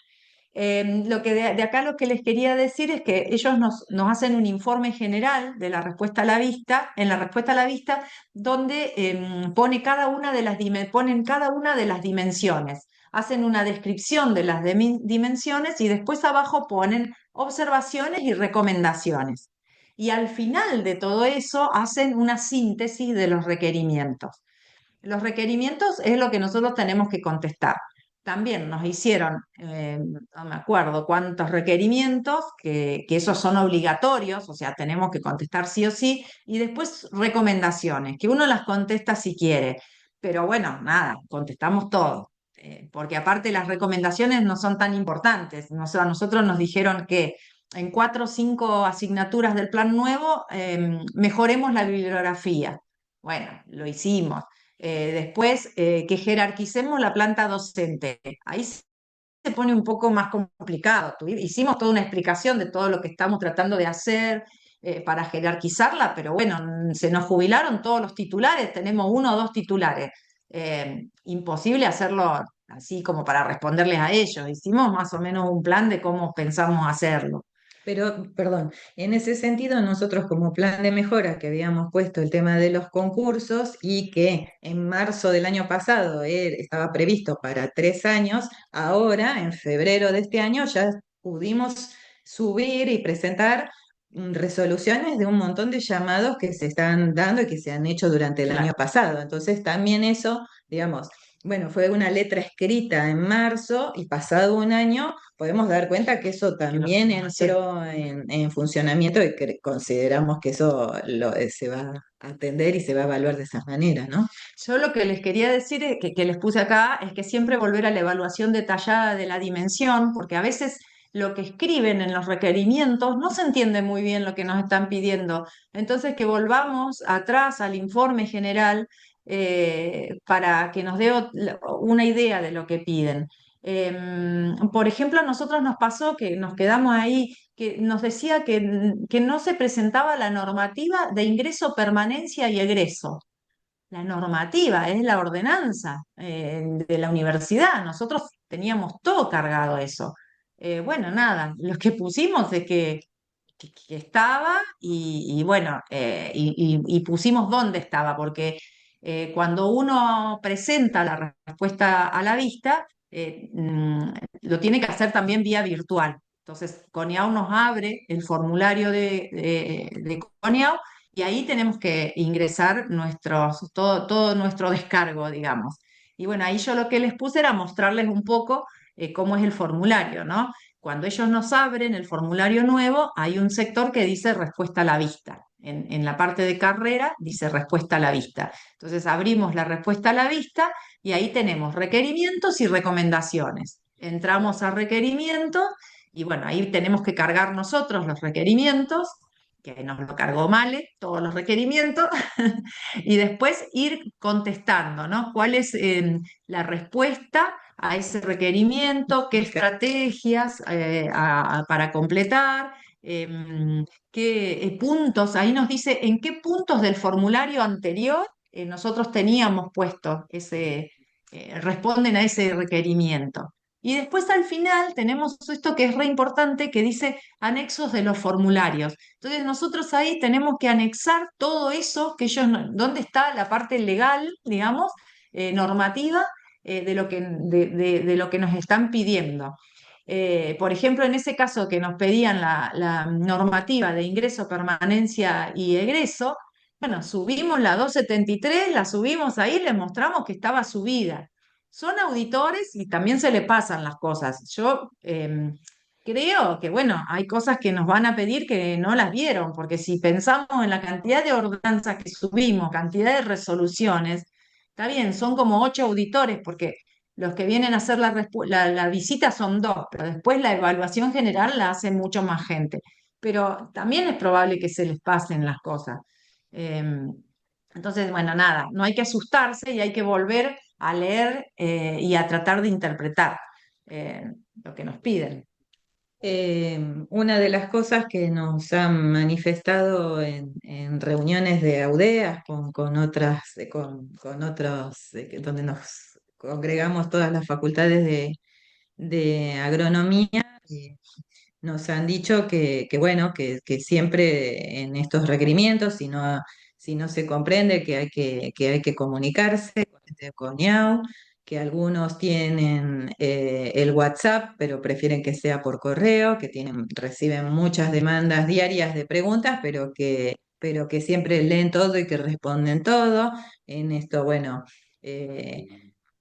Lo que de acá lo que les quería decir es que ellos nos hacen un informe general de la respuesta a la vista, en la respuesta a la vista, donde ponen cada una de las dimensiones, hacen una descripción de las dimensiones y después abajo ponen observaciones y recomendaciones. Y al final de todo eso hacen una síntesis de los requerimientos. Los requerimientos es lo que nosotros tenemos que contestar. También nos hicieron, no me acuerdo cuántos requerimientos, que esos son obligatorios, o sea, tenemos que contestar sí o sí, y después recomendaciones, que uno las contesta si quiere, pero bueno, nada, contestamos todo, porque aparte las recomendaciones no son tan importantes. A nosotros nos dijeron que en 4 o 5 asignaturas del plan nuevo mejoremos la bibliografía. Bueno, lo hicimos. Después, que jerarquicemos la planta docente. Ahí se pone un poco más complicado. Hicimos toda una explicación de todo lo que estamos tratando de hacer para jerarquizarla, pero bueno, se nos jubilaron todos los titulares, tenemos 1 o 2 titulares. Imposible hacerlo así como para responderles a ellos. Hicimos más o menos un plan de cómo pensamos hacerlo. Pero, perdón, en ese sentido, nosotros como plan de mejora que habíamos puesto el tema de los concursos y que en marzo del año pasado estaba previsto para 3 años, ahora, en febrero de este año, ya pudimos subir y presentar resoluciones de un montón de llamados que se están dando y que se han hecho durante el año Claro. pasado. Entonces, también eso, digamos, bueno, fue una letra escrita en marzo y pasado un año podemos dar cuenta que eso Que lo también estamos haciendo. entró en funcionamiento y que consideramos que eso se va a atender y se va a evaluar de esa manera, ¿no? Yo lo que les quería decir, que les puse acá, es que siempre volver a la evaluación detallada de la dimensión, porque a veces lo que escriben en los requerimientos no se entiende muy bien lo que nos están pidiendo. Entonces, que volvamos atrás al informe general para que nos dé una idea de lo que piden. Por ejemplo, a nosotros nos pasó que nos quedamos ahí, que nos decía que no se presentaba la normativa de ingreso, permanencia y egreso. La normativa, es la ordenanza de la universidad. Nosotros teníamos todo cargado eso. Bueno, nada, lo que pusimos es que estaba y bueno, y pusimos dónde estaba, porque cuando uno presenta la respuesta a la vista, lo tiene que hacer también vía virtual. Entonces, Coniao nos abre el formulario de Coniao y ahí tenemos que ingresar todo nuestro descargo, digamos. Y bueno, ahí yo lo que les puse era mostrarles un poco cómo es el formulario, ¿no? Cuando ellos nos abren el formulario nuevo, hay un sector que dice respuesta a la vista. En la parte de carrera dice respuesta a la vista. Entonces abrimos la respuesta a la vista y ahí tenemos requerimientos y recomendaciones. Entramos a requerimientos y bueno, ahí tenemos que cargar nosotros los requerimientos, que nos lo cargó Male, todos los requerimientos, y después ir contestando, ¿no? ¿Cuál es la respuesta a ese requerimiento? ¿Qué estrategias para completar? qué puntos, ahí nos dice en qué puntos del formulario anterior nosotros teníamos puesto responden a ese requerimiento. Y después al final tenemos esto que es re importante, que dice anexos de los formularios. Entonces nosotros ahí tenemos que anexar todo eso que ellos, dónde está la parte legal, digamos, normativa, de lo que nos están pidiendo. Por ejemplo, en ese caso que nos pedían la normativa de ingreso, permanencia y egreso, bueno, subimos la 273, la subimos ahí, les mostramos que estaba subida. Son auditores y también se le pasan las cosas. Yo creo que, bueno, hay cosas que nos van a pedir que no las vieron, porque si pensamos en la cantidad de ordenanzas que subimos, cantidad de resoluciones, está bien, son como 8 auditores, porque los que vienen a hacer la visita son 2, pero después la evaluación general la hace mucho más gente. Pero también es probable que se les pasen las cosas. Em, entonces, bueno, nada, no hay que asustarse y hay que volver a leer y a tratar de interpretar lo que nos piden. Una de las cosas que nos han manifestado en reuniones de AUDEAS con otras, con otros, donde nos congregamos todas las facultades de agronomía, nos han dicho bueno, que siempre en estos requerimientos, si no se comprende que hay que comunicarse con este CONIAU, que algunos tienen el WhatsApp, pero prefieren que sea por correo, que reciben muchas demandas diarias de preguntas, pero que siempre leen todo y que responden todo. En esto, bueno,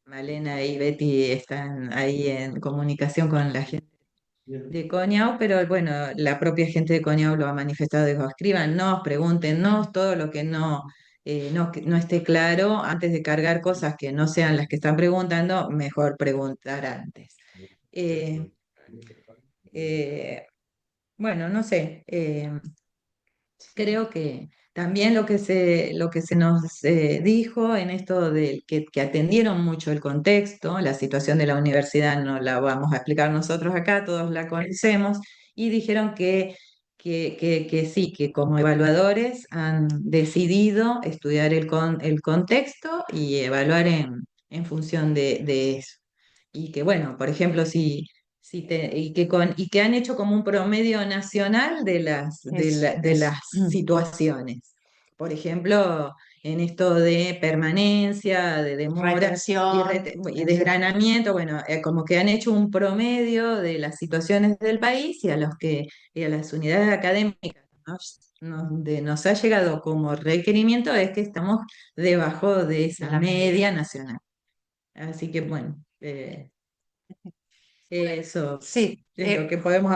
Malena y Betty están ahí en comunicación con la gente de Coñau, pero bueno, la propia gente de Coñau lo ha manifestado, dijo, escríbanos, pregúntenos todo lo que no esté claro, antes de cargar cosas que no sean las que están preguntando, mejor preguntar antes. Eh, eh, bueno, no sé, creo que también lo que se nos dijo en esto de que atendieron mucho el contexto, la situación de la universidad no la vamos a explicar nosotros acá, todos la conocemos, y dijeron que sí, que como evaluadores han decidido estudiar el contexto y evaluar en función de eso. Y que bueno, por ejemplo, y que han hecho como un promedio nacional de las situaciones. Por ejemplo, en esto de permanencia, de demora y Retención, desgranamiento, bueno, como que han hecho un promedio de las situaciones del país y a las unidades académicas donde nos ha llegado como requerimiento es que estamos debajo de esa la media. media nacional. Así que bueno, eso Sí, es lo que podemos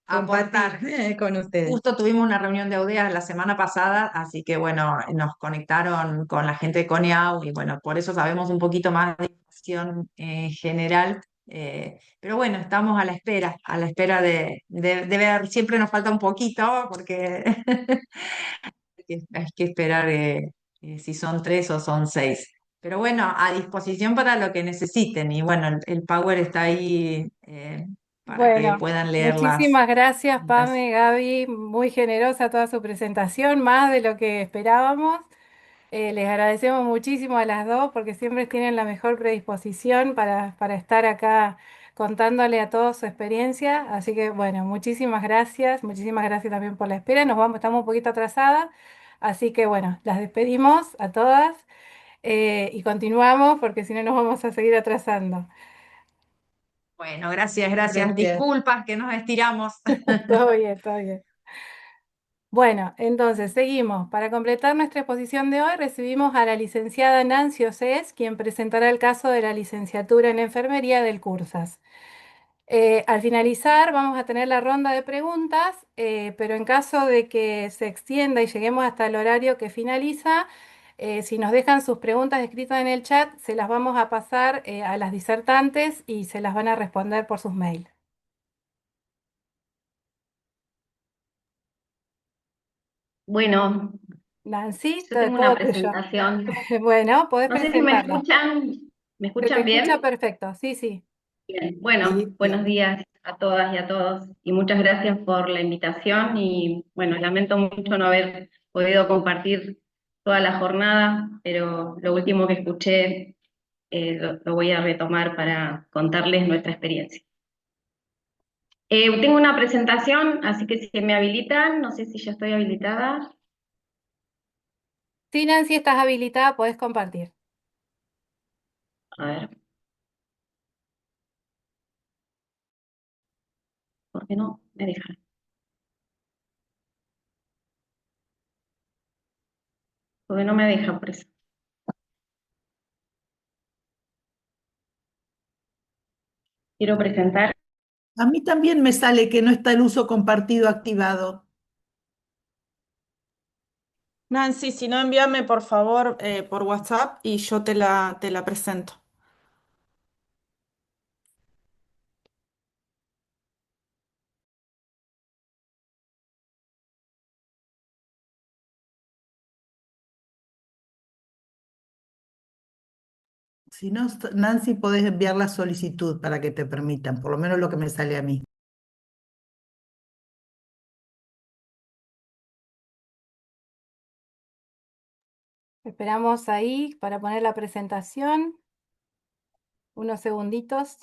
aportar. compartir con ustedes. Justo tuvimos una reunión de AUDEAS la semana pasada, así que bueno, nos conectaron con la gente de CONIAU y bueno, por eso sabemos un poquito más de información general. Pero bueno, estamos a la espera de ver, siempre nos falta un poquito porque hay que esperar si son 3 o son 6. Pero bueno, a disposición para lo que necesiten y bueno, el Power está ahí para que Bueno, puedan leer muchísimas gracias, las Pame, Gaby, muy generosa toda su presentación, más de lo que esperábamos. Les agradecemos muchísimo a las dos porque siempre tienen la mejor predisposición para estar acá contándole a todos su experiencia. Así que bueno, muchísimas gracias también por la espera. Nos vamos, estamos un poquito atrasadas, así que bueno, las despedimos a todas y continuamos porque si no nos vamos a seguir atrasando. Bueno, gracias. Gracias. Disculpas que nos estiramos. Todo bien, todo bien. Bueno, entonces seguimos. Para completar nuestra exposición de hoy, recibimos a la licenciada Nancy Océs, quien presentará el caso de la licenciatura en enfermería del CURSAS. Al finalizar, vamos a tener la ronda de preguntas, pero en caso de que se extienda y lleguemos hasta el horario que finaliza, si nos dejan sus preguntas escritas en el chat, se las vamos a pasar a las disertantes y se las van a responder por sus mails. Bueno, Nancy, yo tengo una todo tuyo. presentación. Bueno, podés No sé si me presentarla. escuchan. ¿Me Se te escuchan escucha bien? perfecto, sí, sí. Bien, bueno, Sí, buenos días a todas y a todos y muchas gracias por la invitación y bueno, lamento mucho no haber podido compartir toda la jornada, pero lo último que escuché lo voy a retomar para contarles nuestra experiencia. Tengo una presentación, así que si me habilitan, no sé si ya estoy habilitada. Sí, Nancy, estás habilitada, podés compartir. A ver, ¿por qué no me deja? ¿Por qué no me deja por eso? Quiero presentar. a mí también me sale que no está el uso compartido activado. Nancy, si no, envíame por favor por WhatsApp y yo te la presento. Si no, Nancy, podés enviar la solicitud para que te permitan, por lo menos lo que me sale a mí. Esperamos ahí para poner la presentación. Unos segunditos.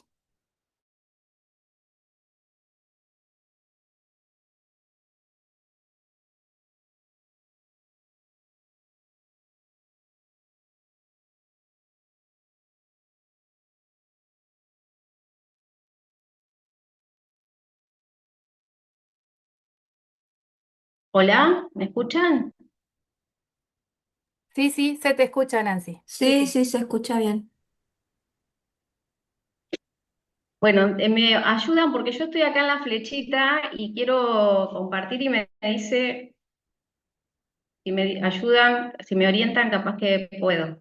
Hola, ¿me escuchan? Sí, sí, se te escucha, Nancy. Sí, sí, se escucha bien. Bueno, me ayudan porque yo estoy acá en la flechita y quiero compartir y me dice, si me ayudan, si me orientan, capaz que puedo.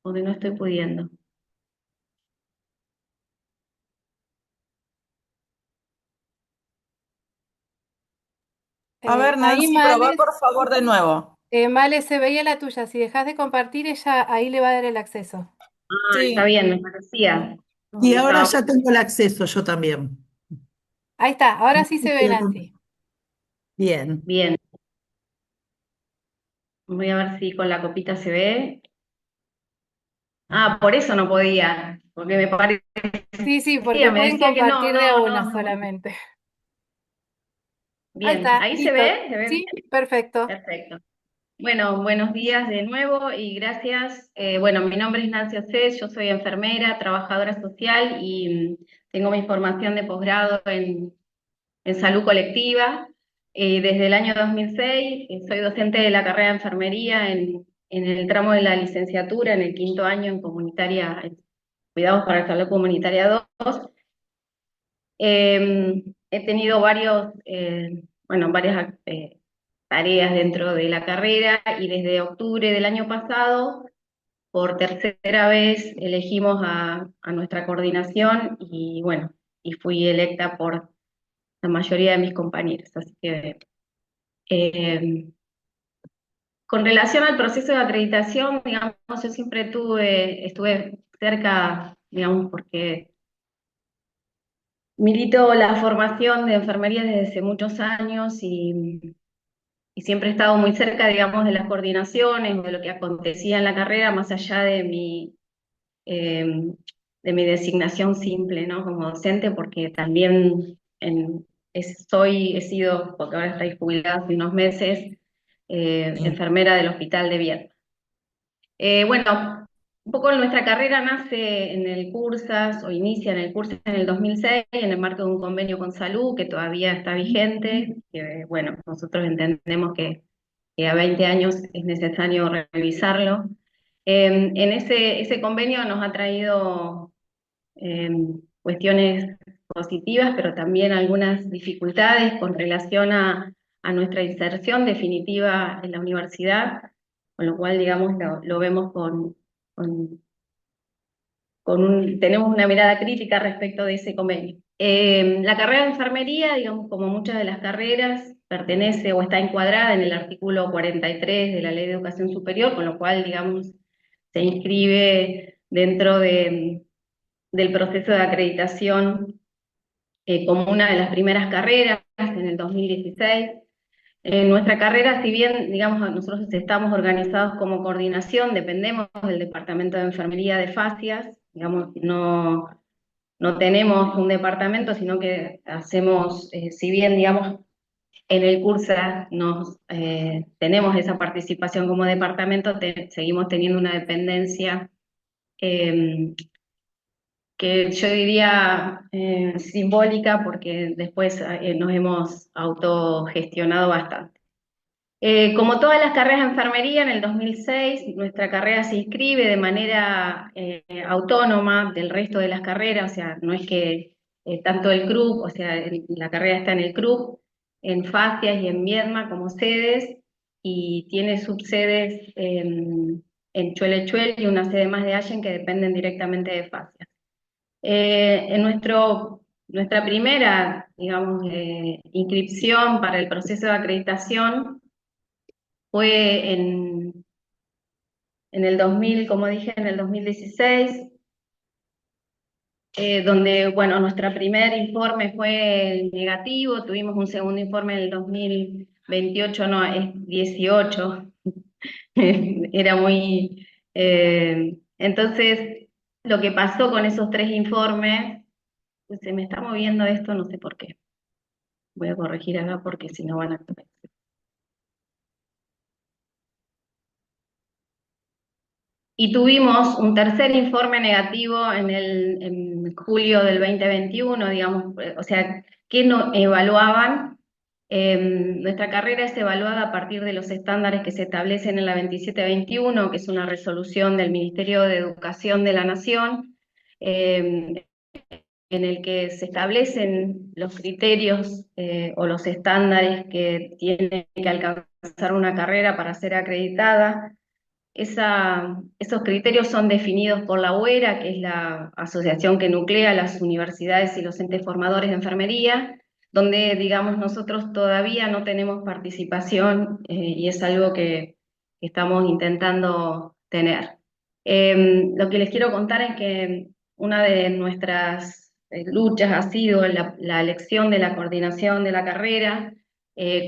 Porque no estoy pudiendo. A ver, Ahí Nancy, probá Male, por favor de nuevo. Male se veía la tuya. Si dejas de compartir, ella ahí le va a dar el acceso. Ah, está Sí. bien, me parecía. Y No ahora estaba. ya tengo el acceso, yo también. Ahí está, ahora sí se ve, Nancy. Bien. Bien, voy a ver si con la copita se ve. Ah, por eso no podía, porque me parecía, Sí, sí, porque me pueden decía que no, compartir de a no, una no, no. solamente. Ahí Bien, está, ahí se listo. ve, se ve Sí, bien. perfecto. Perfecto. Bueno, buenos días de nuevo y gracias. Bueno, mi nombre es Nancy Océs, yo soy enfermera, trabajadora social y tengo mi formación de posgrado en salud colectiva. Desde el año 2006 soy docente de la carrera de enfermería en el tramo de la licenciatura, en el quinto año en comunitaria, en cuidados para la salud comunitaria 2. He tenido varias tareas dentro de la carrera y desde octubre del año pasado, por tercera vez, elegimos a nuestra coordinación y bueno, y fui electa por la mayoría de mis compañeros. Así que eh, con relación al proceso de acreditación, digamos, yo siempre estuve cerca, digamos, porque milito la formación de enfermería desde hace muchos años y siempre he estado muy cerca, digamos, de las coordinaciones o de lo que acontecía en la carrera, más allá eh, de mi designación simple, ¿no? Como docente, porque también he sido, porque ahora estoy jubilada hace unos meses, enfermera del Hospital de Viedma. Bueno, un poco nuestra carrera nace en el Cursas, o inicia en el Cursas en el 2006, en el marco de un convenio con salud que todavía está vigente, que bueno, nosotros entendemos que a 20 años es necesario revisarlo. En ese convenio nos ha traído cuestiones positivas, pero también algunas dificultades con relación a nuestra inserción definitiva en la universidad, con lo cual, digamos, lo vemos con tenemos una mirada crítica respecto de ese convenio. La carrera de enfermería, digamos, como muchas de las carreras, pertenece o está encuadrada en el artículo 43 de la Ley de Educación Superior, con lo cual, digamos, se inscribe dentro del proceso de acreditación como una de las primeras carreras en el 2016. En nuestra carrera, si bien, digamos, nosotros estamos organizados como coordinación, dependemos del Departamento de Enfermería de Fascias, digamos, no tenemos un departamento, sino que hacemos, si bien, digamos, en el CURSA tenemos esa participación como departamento, seguimos teniendo una dependencia que yo diría simbólica, porque después nos hemos autogestionado bastante. Como todas las carreras de enfermería, en el 2006 nuestra carrera se inscribe de manera autónoma del resto de las carreras, o sea, no es que tanto el CRUB, o sea, la carrera está en el CRUB, en Fascias y en Viedma como sedes, y tiene subsedes en Chuele y una sede más de Allen que dependen directamente de Fascias. En nuestra primera, digamos, inscripción para el proceso de acreditación fue en el 2000, como dije, en el 2016, donde, bueno, nuestro primer informe fue negativo, tuvimos un segundo informe en el 2028, no, es 18, era muy... entonces, lo que pasó con esos 3 informes, pues se me está moviendo esto, no sé por qué. Voy a corregir acá porque si no van a... Y tuvimos un tercer informe negativo en julio del 2021, digamos, o sea, que no evaluaban. Nuestra carrera es evaluada a partir de los estándares que se establecen en la 2721, que es una resolución del Ministerio de Educación de la Nación, en el que se establecen los criterios o los estándares que tiene que alcanzar una carrera para ser acreditada. Esos criterios son definidos por la UERA, que es la asociación que nuclea las universidades y los entes formadores de enfermería, donde, digamos, nosotros todavía no tenemos participación y es algo que estamos intentando tener. Lo que les quiero contar es que una de nuestras luchas ha sido la elección de la coordinación de la carrera,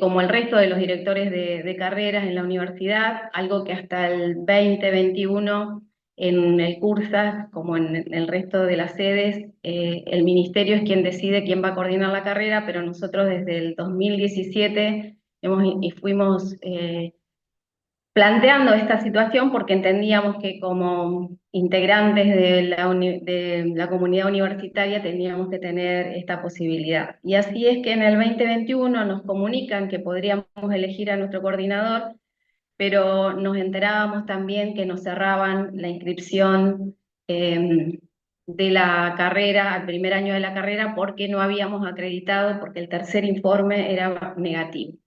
como el resto de los directores de carreras en la universidad, algo que hasta el 2021 en el CURSA, como en el resto de las sedes, el ministerio es quien decide quién va a coordinar la carrera, pero nosotros desde el 2017 fuimos planteando esta situación porque entendíamos que como integrantes de la comunidad universitaria teníamos que tener esta posibilidad. Y así es que en el 2021 nos comunican que podríamos elegir a nuestro coordinador, pero nos enterábamos también que nos cerraban la inscripción de la carrera, al primer año de la carrera, porque no habíamos acreditado, porque el tercer informe era negativo.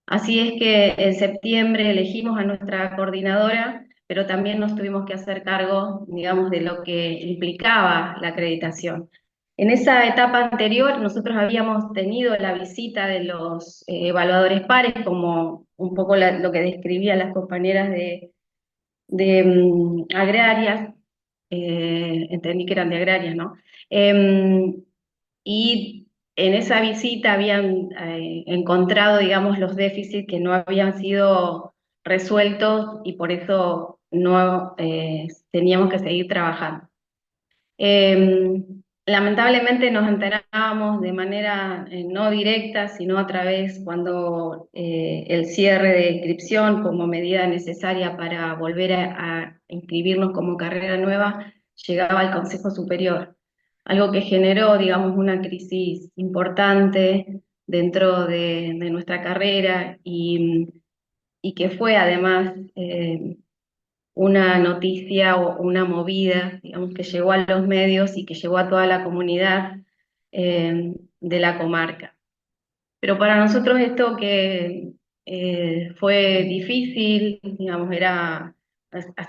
Así es que en septiembre elegimos a nuestra coordinadora, pero también nos tuvimos que hacer cargo, digamos, de lo que implicaba la acreditación. En esa etapa anterior nosotros habíamos tenido la visita de los evaluadores pares, como un poco lo que describían las compañeras de agrarias, entendí que eran de agrarias, ¿no? Y en esa visita habían encontrado, digamos, los déficits que no habían sido resueltos y por eso no teníamos que seguir trabajando. Lamentablemente nos enterábamos de manera no directa, sino a través cuando el cierre de inscripción como medida necesaria para volver a inscribirnos como carrera nueva llegaba al Consejo Superior, algo que generó, digamos, una crisis importante dentro de nuestra carrera y que fue además una noticia o una movida, digamos, que llegó a los medios y que llegó a toda la comunidad de la comarca. Pero para nosotros esto que fue difícil, digamos,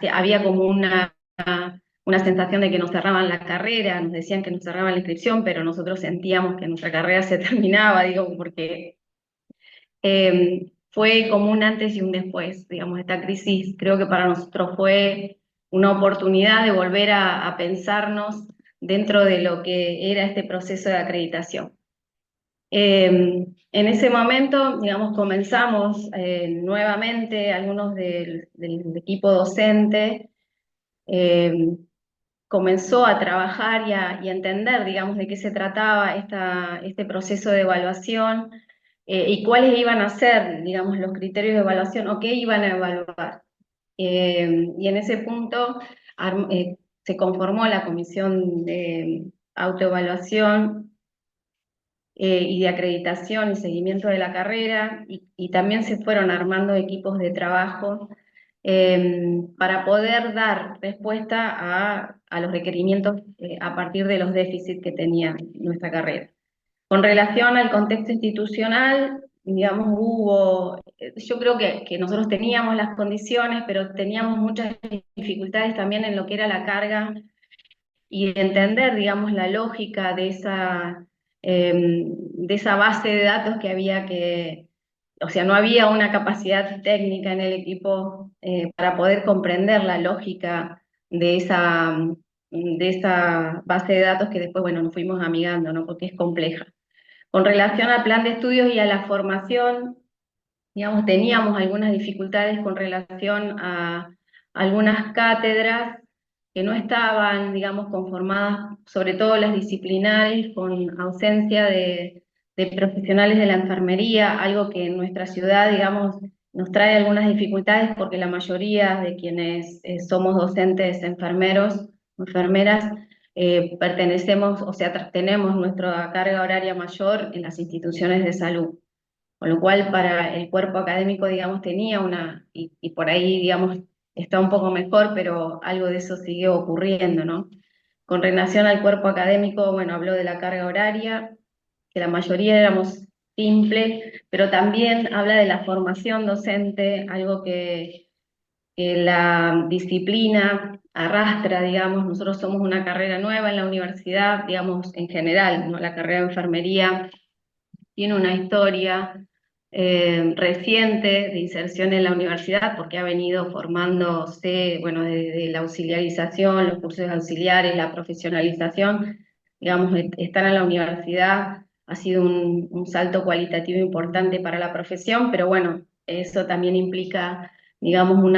había como una sensación de que nos cerraban la carrera, nos decían que nos cerraban la inscripción, pero nosotros sentíamos que nuestra carrera se terminaba, digo, porque fue como un antes y un después, digamos, esta crisis creo que para nosotros fue una oportunidad de volver a pensarnos dentro de lo que era este proceso de acreditación. En ese momento, digamos, comenzamos nuevamente algunos del equipo docente, comenzó a trabajar y a entender, digamos, de qué se trataba este proceso de evaluación y cuáles iban a ser, digamos, los criterios de evaluación o qué iban a evaluar. Y en ese punto se conformó la comisión de autoevaluación y de acreditación y seguimiento de la carrera, y también se fueron armando equipos de trabajo para poder dar respuesta a los requerimientos a partir de los déficits que tenía nuestra carrera. Con relación al contexto institucional, digamos, yo creo que nosotros teníamos las condiciones, pero teníamos muchas dificultades también en lo que era la carga y entender, digamos, la lógica de esa base de datos que había o sea, no había una capacidad técnica en el equipo para poder comprender la lógica de esa base de datos que después, bueno, nos fuimos amigando, ¿no? Porque es compleja. Con relación al plan de estudios y a la formación, digamos, teníamos algunas dificultades con relación a algunas cátedras que no estaban, digamos, conformadas, sobre todo las disciplinares, con ausencia de profesionales de la enfermería, algo que en nuestra ciudad, digamos, nos trae algunas dificultades porque la mayoría de quienes somos docentes enfermeros, enfermeras, pertenecemos, o sea, tenemos nuestra carga horaria mayor en las instituciones de salud. Con lo cual, para el cuerpo académico, digamos, tenía y por ahí, digamos, está un poco mejor, pero algo de eso sigue ocurriendo, ¿no? Con relación al cuerpo académico, bueno, habló de la carga horaria, que la mayoría éramos simple, pero también habla de la formación docente, algo que la disciplina arrastra, digamos. Nosotros somos una carrera nueva en la universidad, digamos, en general, ¿no? La carrera de enfermería tiene una historia reciente de inserción en la universidad porque ha venido formándose, bueno, desde la auxiliarización, los cursos auxiliares, la profesionalización, digamos, estar en la universidad ha sido un salto cualitativo importante para la profesión, pero bueno, eso también implica, digamos, un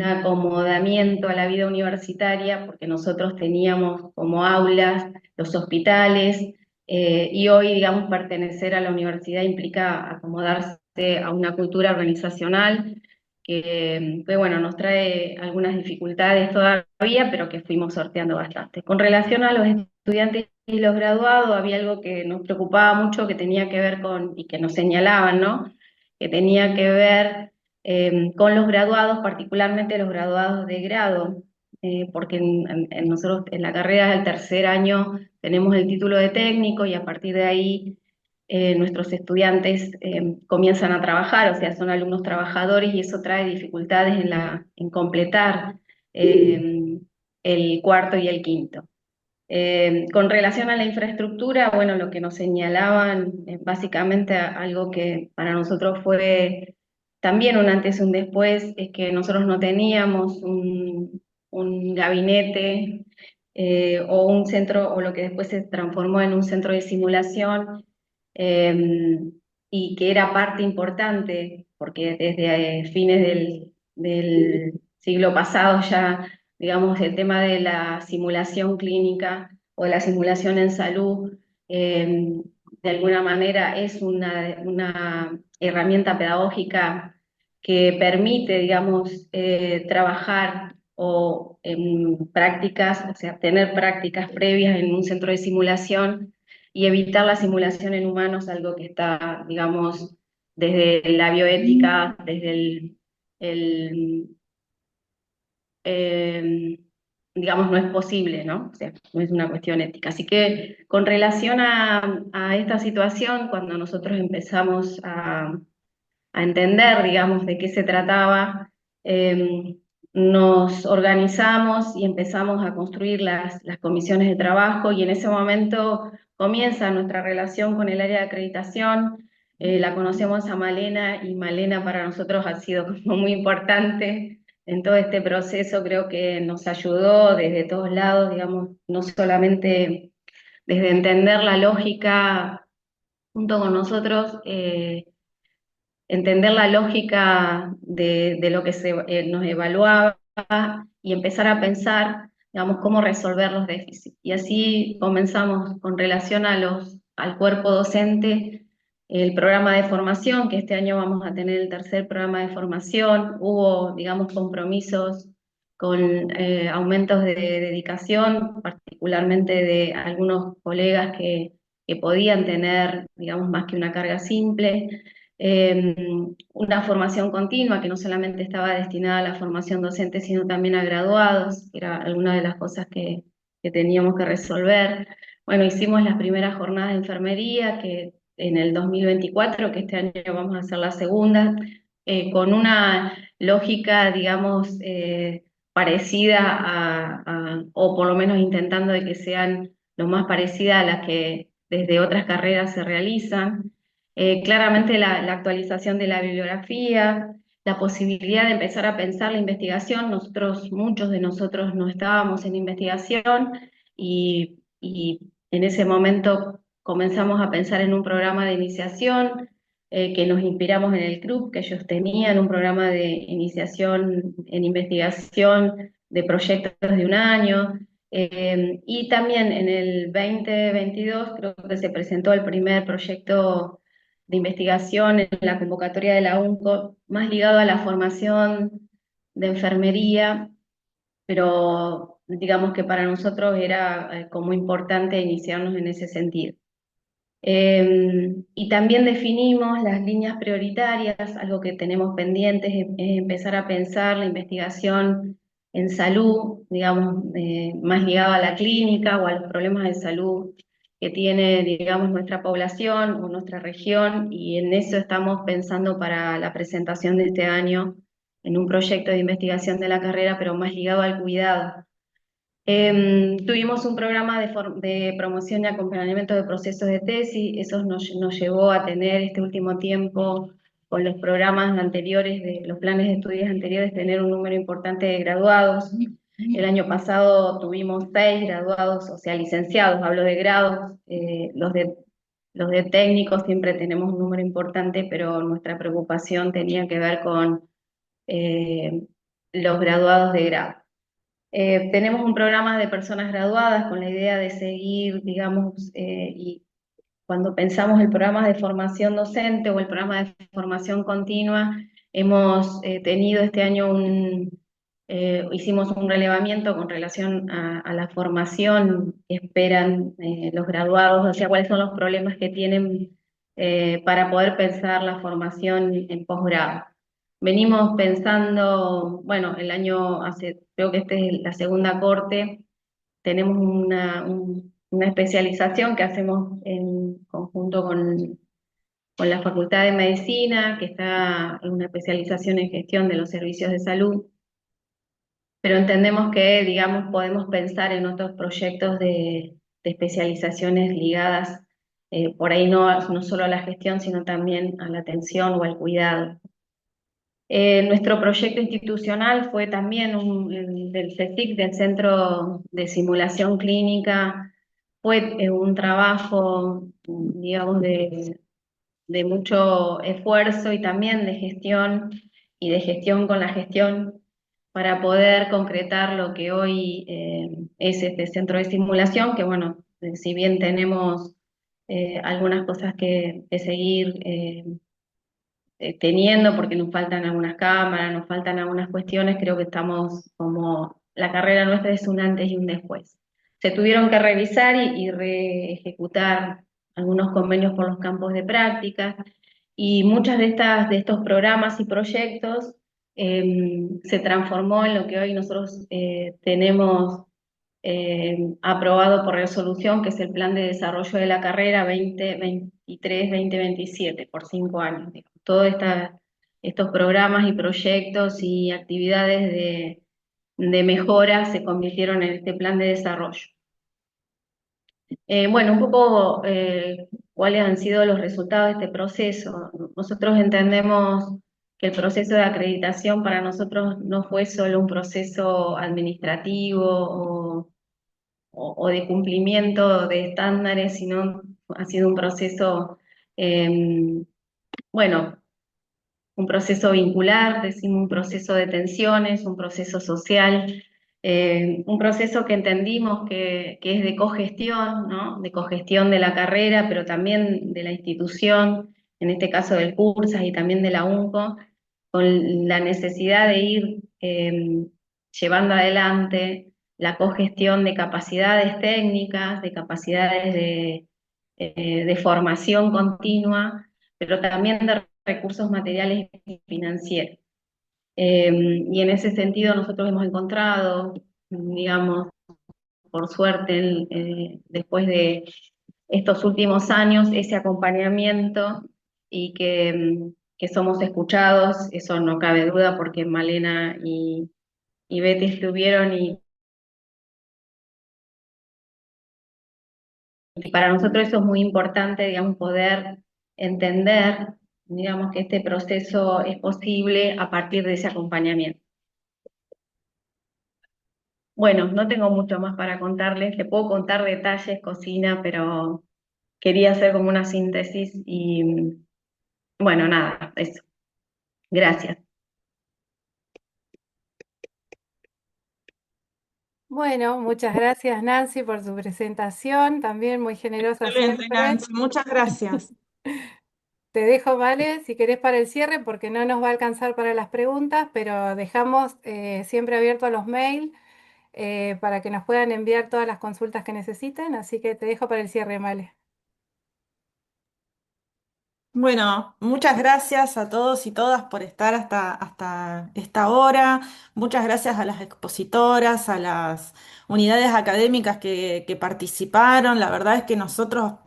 acomodamiento a la vida universitaria porque nosotros teníamos como aulas los hospitales, y hoy, digamos, pertenecer a la universidad implica acomodarse a una cultura organizacional que, bueno, nos trae algunas dificultades todavía, pero que fuimos sorteando bastante. Con relación a los estudiantes y los graduados, había algo que nos preocupaba mucho, que tenía que ver y que nos señalaban, ¿no? Que tenía que ver con los graduados, particularmente los graduados de grado, porque nosotros en la carrera del tercer año tenemos el título de técnico y a partir de ahí nuestros estudiantes comienzan a trabajar, o sea, son alumnos trabajadores y eso trae dificultades en completar el cuarto y el quinto. Con relación a la infraestructura, bueno, lo que nos señalaban básicamente algo que para nosotros fue también un antes y un después, es que nosotros no teníamos un gabinete o un centro, o lo que después se transformó en un centro de simulación, y que era parte importante, porque desde fines del siglo pasado ya, digamos, el tema de la simulación clínica o de la simulación en salud, de alguna manera es una herramienta pedagógica que permite, digamos, trabajar o en prácticas, o sea, tener prácticas previas en un centro de simulación y evitar la simulación en humanos, algo que está, digamos, desde la bioética, desde eh, digamos, no es posible, ¿no? O sea, no es una cuestión ética. Así que con relación a esta situación, cuando nosotros empezamos a entender, digamos, de qué se trataba, nos organizamos y empezamos a construir las comisiones de trabajo, y en ese momento comienza nuestra relación con el área de acreditación. La conocemos a Malena, y Malena para nosotros ha sido como muy importante en todo este proceso. Creo que nos ayudó desde todos lados, digamos, no solamente desde entender la lógica junto con nosotros, entender la lógica de lo que nos evaluaba, y empezar a pensar, digamos, cómo resolver los déficits. Y así comenzamos con relación al cuerpo docente, el programa de formación, que este año vamos a tener el tercer programa de formación. Hubo, digamos, compromisos con aumentos de dedicación, particularmente de algunos colegas que podían tener, digamos, más que una carga simple. Una formación continua que no solamente estaba destinada a la formación docente, sino también a graduados, que era alguna de las cosas que teníamos que resolver. Bueno, hicimos las primeras jornadas de enfermería, que en el 2024, que este año vamos a hacer la segunda, con una lógica, digamos, parecida o por lo menos intentando de que sean lo más parecida a las que desde otras carreras se realizan. Claramente la actualización de la bibliografía, la posibilidad de empezar a pensar la investigación. Muchos de nosotros no estábamos en investigación, y en ese momento comenzamos a pensar en un programa de iniciación, que nos inspiramos en el club que ellos tenían, un programa de iniciación en investigación de proyectos de un año. Y también en el 2022 creo que se presentó el primer proyecto de investigación en la convocatoria de la UNCO, más ligado a la formación de enfermería, pero digamos que para nosotros era como importante iniciarnos en ese sentido. Y también definimos las líneas prioritarias. Algo que tenemos pendientes es empezar a pensar la investigación en salud, digamos, más ligado a la clínica o a los problemas de salud que tiene, digamos, nuestra población o nuestra región, y en eso estamos pensando para la presentación de este año en un proyecto de investigación de la carrera, pero más ligado al cuidado. Tuvimos un programa de promoción y acompañamiento de procesos de tesis. Eso nos llevó a tener este último tiempo, con los programas anteriores, de los planes de estudios anteriores, tener un número importante de graduados. El año pasado tuvimos 6 graduados, o sea, licenciados, hablo de grados. Los de técnicos siempre tenemos un número importante, pero nuestra preocupación tenía que ver con los graduados de grado. Tenemos un programa de personas graduadas con la idea de seguir, digamos, y cuando pensamos el programa de formación docente o el programa de formación continua, hemos tenido este año hicimos un relevamiento con relación a la formación que esperan los graduados, o sea, cuáles son los problemas que tienen para poder pensar la formación en posgrado. Venimos pensando, bueno, creo que esta es la segunda corte. Tenemos una especialización que hacemos en conjunto con la Facultad de Medicina, que está en una especialización en gestión de los servicios de salud, pero entendemos que, digamos, podemos pensar en otros proyectos de especializaciones ligadas, por ahí no solo a la gestión, sino también a la atención o al cuidado. Nuestro proyecto institucional fue también del CSIC, del Centro de Simulación Clínica. Fue un trabajo, digamos, de mucho esfuerzo y también de gestión, y de gestión con la gestión, para poder concretar lo que hoy es este centro de simulación, que bueno, si bien tenemos algunas cosas que seguir teniendo, porque nos faltan algunas cámaras, nos faltan algunas cuestiones, creo que estamos como, la carrera nuestra es un antes y un después. Se tuvieron que revisar y reejecutar algunos convenios por los campos de práctica, y muchas de estos programas y proyectos se transformó en lo que hoy nosotros tenemos aprobado por resolución, que es el Plan de Desarrollo de la Carrera 2023-2027, por 5 años. Todos estos programas y proyectos y actividades de mejora se convirtieron en este plan de desarrollo. Bueno, un poco cuáles han sido los resultados de este proceso. Nosotros entendemos que el proceso de acreditación para nosotros no fue solo un proceso administrativo o de cumplimiento de estándares, sino ha sido un proceso, bueno, un proceso vincular, decimos un proceso de tensiones, un proceso social, un proceso que entendimos que es de cogestión, ¿no? De cogestión de la carrera, pero también de la institución, en este caso del CURSAS y también de la UNCO, con la necesidad de ir llevando adelante la cogestión de capacidades técnicas, de capacidades de formación continua, pero también de recursos materiales y financieros. Y en ese sentido nosotros hemos encontrado, digamos, por suerte, después de estos últimos años, ese acompañamiento y que somos escuchados, eso no cabe duda porque Malena y Betty estuvieron y para nosotros eso es muy importante, digamos, poder entender, digamos, que este proceso es posible a partir de ese acompañamiento. Bueno, no tengo mucho más para contarles, le puedo contar detalles, cocina, pero quería hacer como una síntesis y bueno, nada, eso. Gracias. Bueno, muchas gracias Nancy por su presentación, también muy generosa Excelente, siempre. Nancy, muchas gracias. Te dejo, Vale, si querés para el cierre, porque no nos va a alcanzar para las preguntas, pero dejamos siempre abiertos los mails para que nos puedan enviar todas las consultas que necesiten, así que te dejo para el cierre, Vale. Bueno, muchas gracias a todos y todas por estar hasta esta hora. Muchas gracias a las expositoras, a las unidades académicas que participaron. La verdad es que nosotros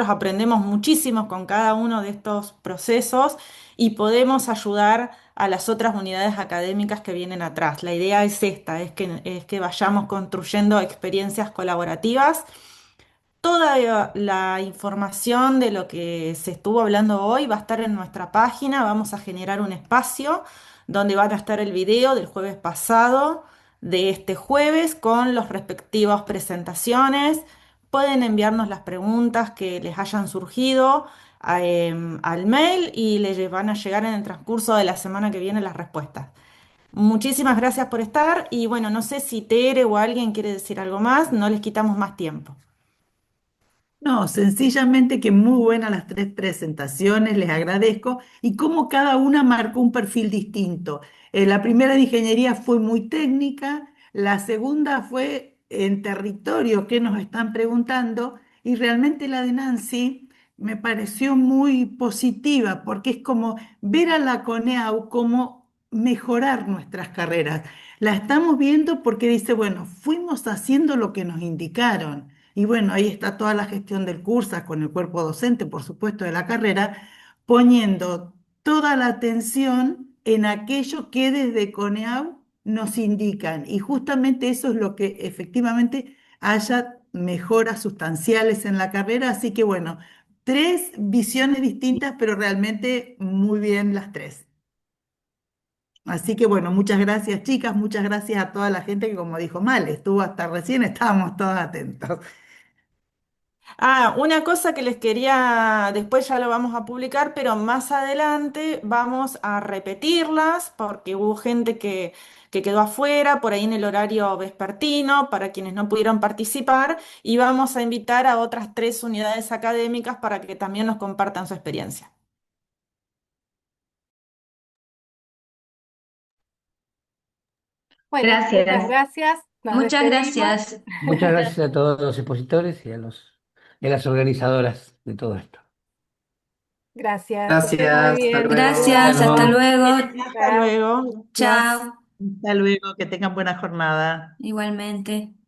aprendemos muchísimo con cada uno de estos procesos y podemos ayudar a las otras unidades académicas que vienen atrás. La idea es esta, es que vayamos construyendo experiencias colaborativas. Toda la información de lo que se estuvo hablando hoy va a estar en nuestra página. Vamos a generar un espacio donde van a estar el video del jueves pasado, de este jueves, con los respectivos presentaciones. Pueden enviarnos las preguntas que les hayan surgido al mail y les van a llegar en el transcurso de la semana que viene las respuestas. Muchísimas gracias por estar y bueno, no sé si Tere o alguien quiere decir algo más, no les quitamos más tiempo. No, sencillamente que muy buenas las tres presentaciones, les agradezco, y cómo cada una marcó un perfil distinto. La primera de ingeniería fue muy técnica, la segunda fue en territorio que nos están preguntando, y realmente la de Nancy me pareció muy positiva, porque es como ver a la CONEAU como mejorar nuestras carreras. La estamos viendo porque dice, bueno, fuimos haciendo lo que nos indicaron. Y bueno, ahí está toda la gestión del curso con el cuerpo docente, por supuesto, de la carrera, poniendo toda la atención en aquello que desde CONEAU nos indican. Y justamente eso es lo que efectivamente haya mejoras sustanciales en la carrera. Así que bueno, tres visiones distintas, pero realmente muy bien las tres. Así que bueno, muchas gracias chicas, muchas gracias a toda la gente que como dijo Mal, estuvo hasta recién, estábamos todos atentos. Ah, una cosa que les quería, después ya lo vamos a publicar, pero más adelante vamos a repetirlas porque hubo gente que quedó afuera, por ahí en el horario vespertino, para quienes no pudieron participar, y vamos a invitar a otras 3 unidades académicas para que también nos compartan su experiencia. Bueno, muchas Gracias. gracias. Nos Muchas despedimos. gracias. Muchas gracias a todos los expositores y a las organizadoras de todo esto. Gracias, que estén muy Gracias, hasta bien. luego. Gracias, hasta luego. Hasta luego. Gracias. Chao. Hasta luego, que tengan buena jornada. Igualmente.